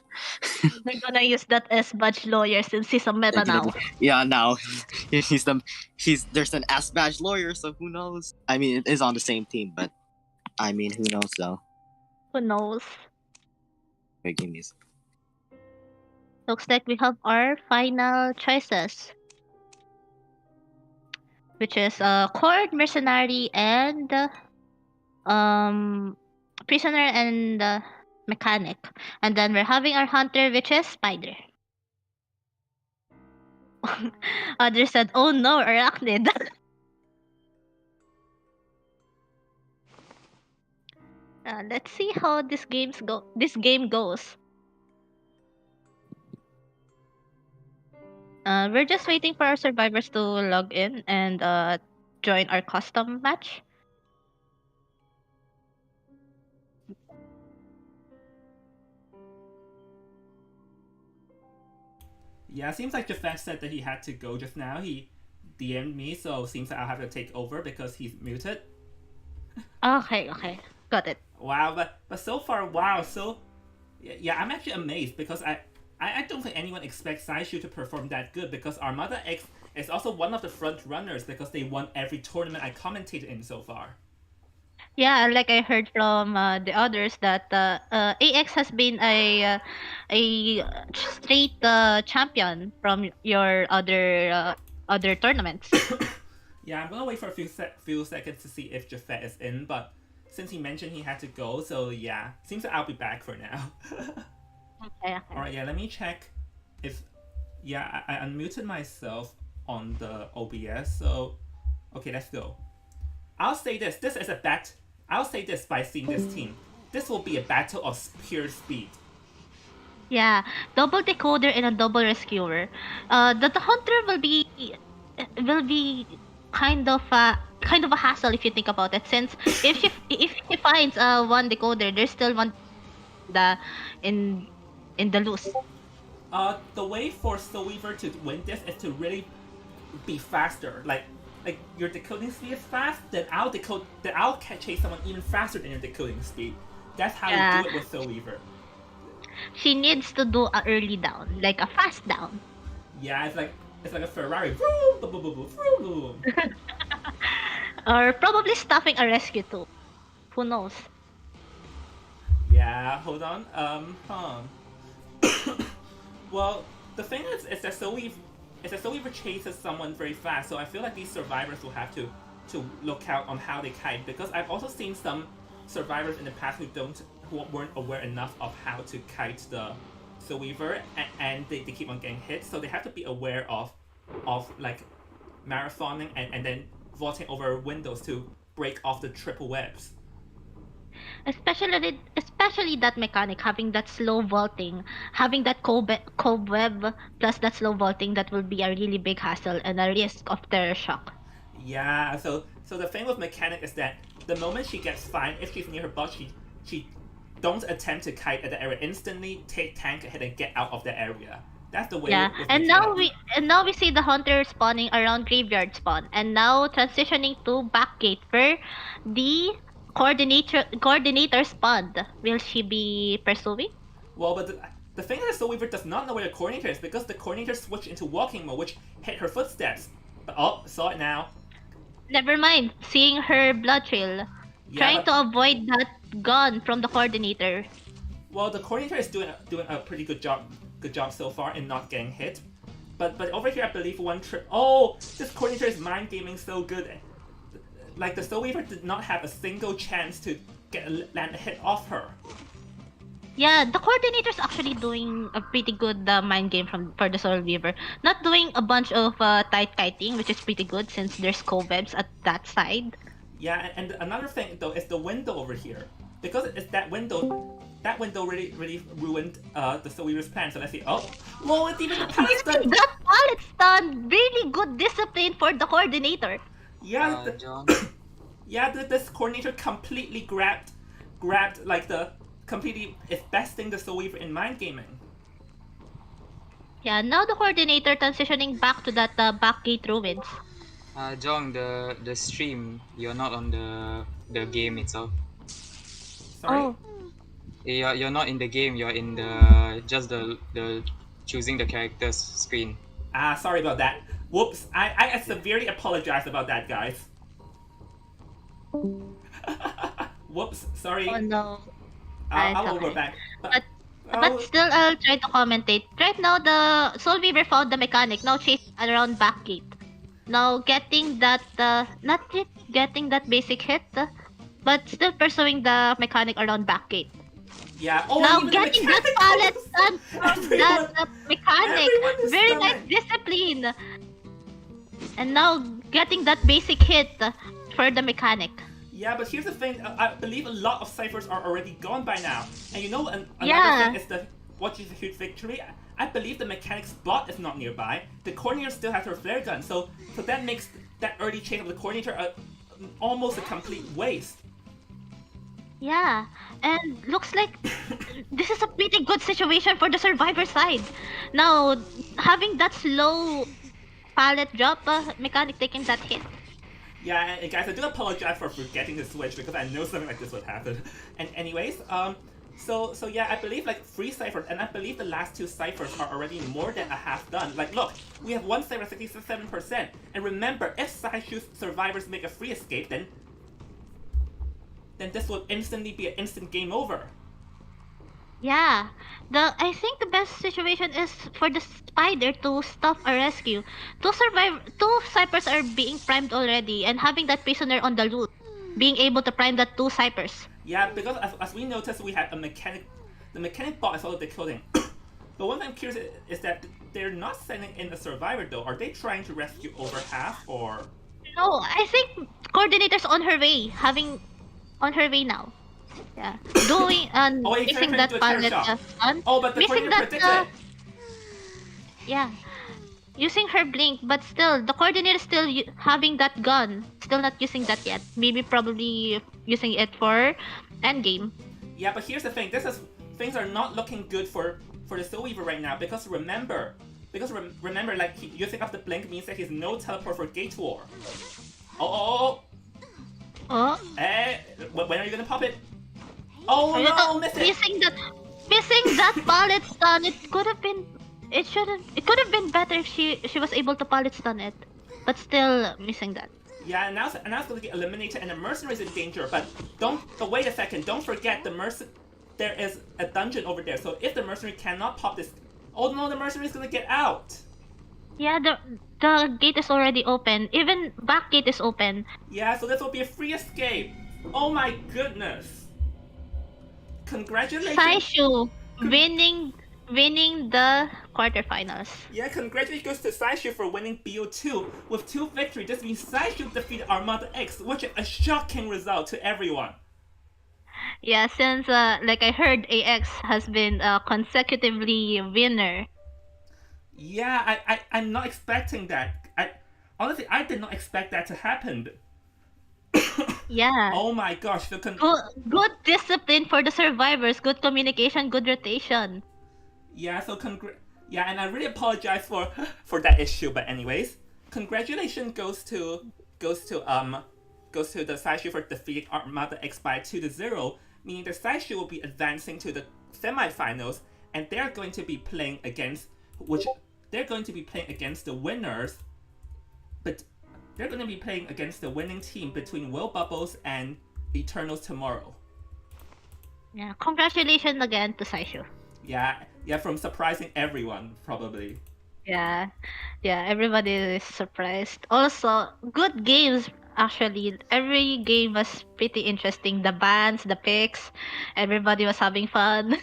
They're gonna use that S badge lawyer since he's a meta now. Yeah, now there's an S badge lawyer, so who knows? I mean, it is on the same team, but I mean, who knows though? Who knows? Wait, give me. Looks like we have our final choices, which is court, mercenary, and prisoner and mechanic. And then we're having our hunter, which is spider. Others said, "Oh no, arachnid." Let's see how This game goes. We're just waiting for our survivors to log in and join our custom match. Yeah, seems like Jafet said that he had to go just now. He DM'd me, so seems like I'll have to take over because he's muted. Okay, got it. Wow, but so far, wow, so yeah, I'm actually amazed because I don't think anyone expects Saishu to perform that good because ArmadaX is also one of the front runners because they won every tournament I commentated in so far. Yeah, like I heard from the others that AX has been a straight champion from your other tournaments. Yeah, I'm gonna wait for a few seconds to see if Jafet is in, but since he mentioned he had to go, so yeah, seems like I'll be back for now. Okay. Alright, yeah, let me check if. Yeah, I unmuted myself on the OBS, so. Okay, let's go. I'll say this. I'll say this by seeing this team. This will be a battle of pure speed. Yeah, double decoder and a double rescuer. The hunter will be kind of a hassle if you think about it. Since if he finds one decoder, there's still one the in the loose. The way for Soulweaver to win this is to really be faster. Like your decoding speed is fast, then I'll chase someone even faster than your decoding speed. That's how you do it with Soulweaver. She needs to do a early down, like a fast down. Yeah, it's like a Ferrari. Vroom, boom, boom, boom, vroom, boom. Or probably stuffing a rescue too. Who knows? Yeah, hold on. Well, the thing is that Soul Weaver chases someone very fast, so I feel like these survivors will have to look out on how they kite, because I've also seen some survivors in the past who weren't aware enough of how to kite the Soul Weaver, and they keep on getting hit, so they have to be aware of like marathoning and then vaulting over windows to break off the triple webs. Especially that mechanic, having that slow vaulting, having that cobweb plus that slow vaulting, that will be a really big hassle and a risk of terror shock. Yeah, so the thing with mechanic is that the moment she gets fine, if she's near her boss, she don't attempt to kite at the area. Instantly take tank ahead and get out of the area. That's the way Yeah, with and mechanic. now we see the hunter spawning around graveyard spawn, and now transitioning to back gate where the coordinator spawned. Will she be pursuing? Well, but the thing is that Soul Weaver does not know where the coordinator is, because the coordinator switched into walking mode, which hit her footsteps. But oh, saw it now. Never mind, seeing her blood trail, Yeah, trying but, to avoid that gun from the coordinator. well, the coordinator is doing a pretty good job so far in not getting hit. But over here, I believe one trip. Oh, this coordinator is mind gaming so good. Like the Soul Weaver did not have a single chance to land a hit off her. Yeah, the coordinator's actually doing a pretty good mind game for the Soul Weaver. Not doing a bunch of tight kiting, which is pretty good since there's cobwebs at that side. Yeah, and another thing though is the window over here, because it's that window. That window really ruined the Soul Weaver's plan. So let's see. Oh, whoa! It's even the pallet stun. That pallet stun, really good discipline for the coordinator. Yeah, John. yeah. This coordinator completely grabbed like the completely is besting the Soul Weaver in mind gaming. Yeah, now the coordinator transitioning back to that back gate ruins. John, the stream, you're not on the game itself. Sorry. Oh, You're not in the game. You're in the choosing the characters screen. Sorry about that. Whoops. I severely apologize about that, guys. Whoops. Sorry. oh no. I'll okay. go back. But still, I'll try to commentate. Right now, the Soul Weaver found the mechanic. Now chasing around back gate. Now getting that, not yet getting that basic hit, but still pursuing the mechanic around back gate. Yeah. Oh, Now even getting the that mechanic pallet knows. stun from Everyone- that mechanic. everyone is Very stunned. nice discipline. And now getting that basic hit for the mechanic. Yeah, but here's the thing. I believe a lot of ciphers are already gone by now. And you know, another Yeah. thing is what is a huge victory. I believe the mechanic's bot is not nearby. The coordinator still has her flare gun, so that makes that early chase of the coordinator almost a complete waste. Yeah, and looks like this is a pretty good situation for the survivor side. Now, having that slow pallet drop, mechanic taking that hit. Yeah, and guys, I do apologize for forgetting to switch, because I know something like this would happen. And anyways, so yeah, I believe like 3 ciphers, and I believe the last 2 ciphers are already more than a half done. Like, look, we have one cipher 67%, and remember, if Saishu's survivors make a free escape, then this will instantly be an instant game over. Yeah, I think the best situation is for the spider to stop a rescue. 2 ciphers are being primed already, and having that prisoner on the loot, being able to prime that 2 ciphers. Yeah, because as we noticed, we had a mechanic. The mechanic bot is also decoding. But one thing I'm curious is that they're not sending in a survivor though. Are they trying to rescue over half, or? No, I think coordinator's on her way, on her way now. Yeah, doing Oh, wait, missing turn that into a terror pallet shot. stun. Oh, but the Missing coordinator that, predicted it. yeah, using her blink, but still the coordinator is still having that gun, still not using that yet. Maybe probably using it for endgame. Yeah, but here's the thing. Things are not looking good for the Soul Weaver right now, because remember, like using up the blink means that he's no teleport for Gate War. Oh. Oh, When are you gonna pop it? Oh no, miss it! missing that pallet stun. It could have been better if she was able to pallet stun it, but still missing that. Yeah, and now it's going to get eliminated, and the mercenary is in danger. But wait a second. Don't forget there is a dungeon over there. So if the mercenary cannot pop this Oh no, the mercenary's gonna get out. Yeah, the gate is already open. Even back gate is open. Yeah, so this will be a free escape. Oh my goodness. Congratulations. Saishu Con- winning the quarterfinals. yeah, congratulations goes to Saishu for winning BO2. With 2 victories, this means Saishu defeated ArmadaX, which is a shocking result to everyone. Yeah, since like I heard AX has been consecutively winner. Yeah, I'm not expecting that. Honestly, I did not expect that to happen. Yeah. Oh my gosh, Good discipline for the survivors, good communication, good rotation. yeah, yeah, and I really apologize for for that issue, but anyways, congratulations goes to um goes to the Saishu for defeating Armada X by 2-0, meaning the Saishu will be advancing to the semifinals, and they're going to be playing against which they're going to be playing against the winners, but they're going to be playing against the winning team between Will Bubbles and Eternals tomorrow. Yeah, congratulations again to Saishu. Yeah, yeah, from surprising everyone probably. Yeah, yeah, everybody is surprised. Also, good games actually. Every game was pretty interesting. The bands, the picks, everybody was having fun.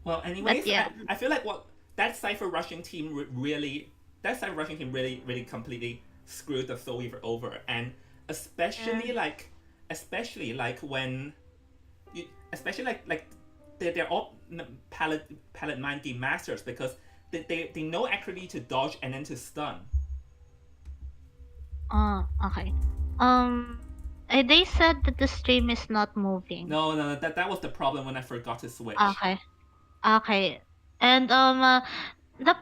Well, But anyways, yeah, I feel like what that Cypher rushing team really that Cypher rushing team really completely screwed the Soul Weaver over, and especially yeah. like especially like when you especially like they're all palette 9 game masters because they know accurately to dodge and then to stun. Okay. Um, they said that the stream is not moving. No, that was the problem when I forgot to switch. Okay. Okay. And the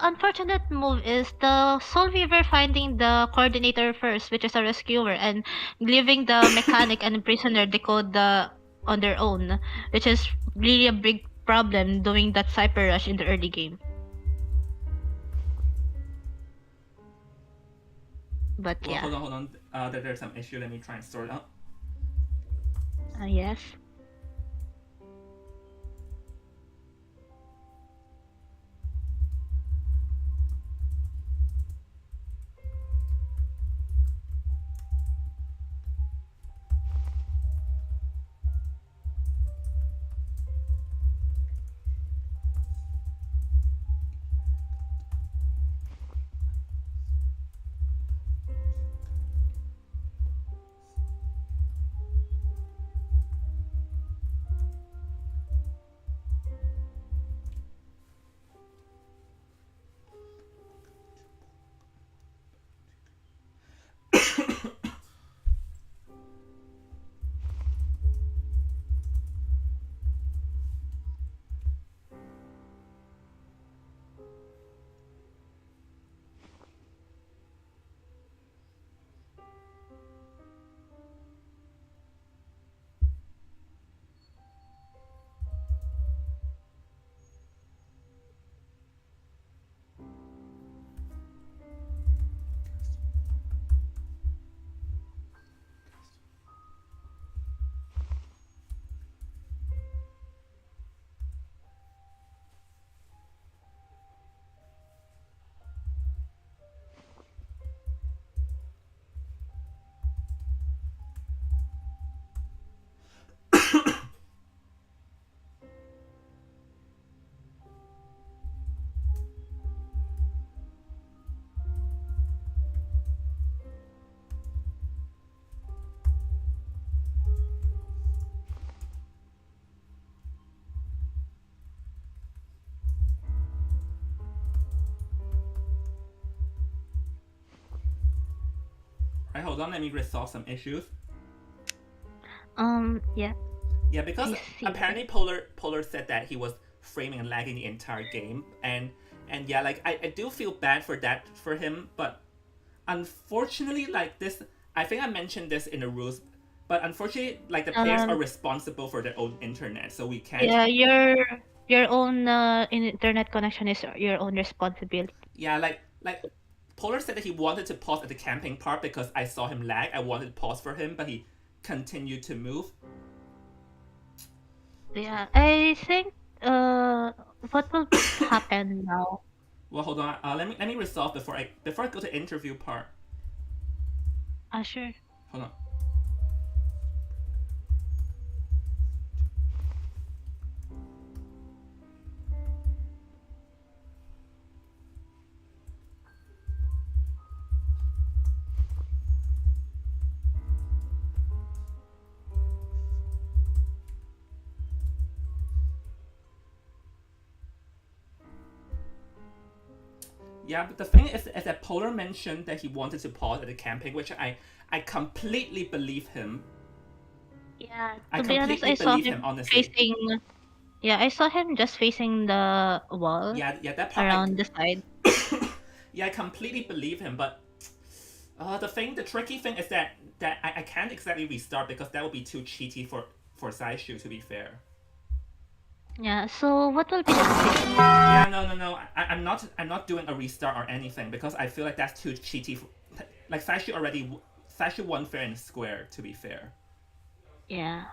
unfortunate move is the Soul Weaver finding the coordinator first, which is a rescuer, and leaving the mechanic and prisoner decode the on their own, which is really a big problem doing that cyber rush in the early game. But Well, yeah, hold on. There's some issue. Let me try and sort it out. yes. Alright, hold on. Let me resolve some issues. Yeah, Yeah, because I see apparently that. Polar said that he was framing and lagging the entire game, and yeah, like I do feel bad for that for him, but unfortunately, like this, I think I mentioned this in the rules, but unfortunately, like the players are Um, responsible for their own internet, so we can't. yeah, your own internet connection is your own responsibility. Yeah, like Polar said that he wanted to pause at the camping part because I saw him lag. I wanted to pause for him, but he continued to move. Yeah, I think what will happen now? Well, hold on. Let me resolve before I go to interview part. Sure. Hold on. Yeah, but the thing is that Polar mentioned that he wanted to pause at the camping, which I completely believe him. Yeah, I to be honest, completely I saw believe him him, honestly. facing. Yeah, I saw him just facing the wall Yeah, yeah, that part around the side. yeah, I completely believe him. But the tricky thing is that I can't exactly restart because that would be too cheaty for Saishu. To be fair. Yeah. So what will be the decision? Yeah, no. I'm not doing a restart or anything because I feel like that's too cheaty. Like Saishu won fair and square. To be fair. Yeah.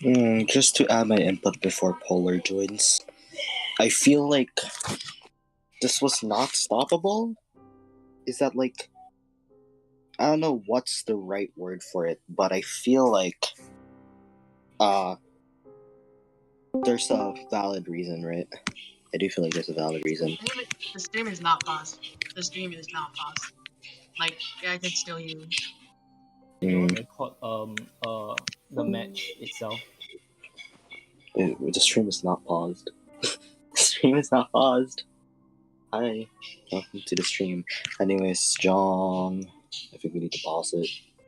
Just to add my input before Polar joins, I feel like this was not stoppable. Is that like, I don't know what's the right word for it, but I feel like uh there's a valid reason, right? I do feel like there's a valid reason. The stream is not paused. The stream is not paused. Like, I can still hear you. It will Mm, record the match itself. the stream is not paused. The stream is not paused. Hi, welcome to the stream. Anyways, John, I think we need to pause it.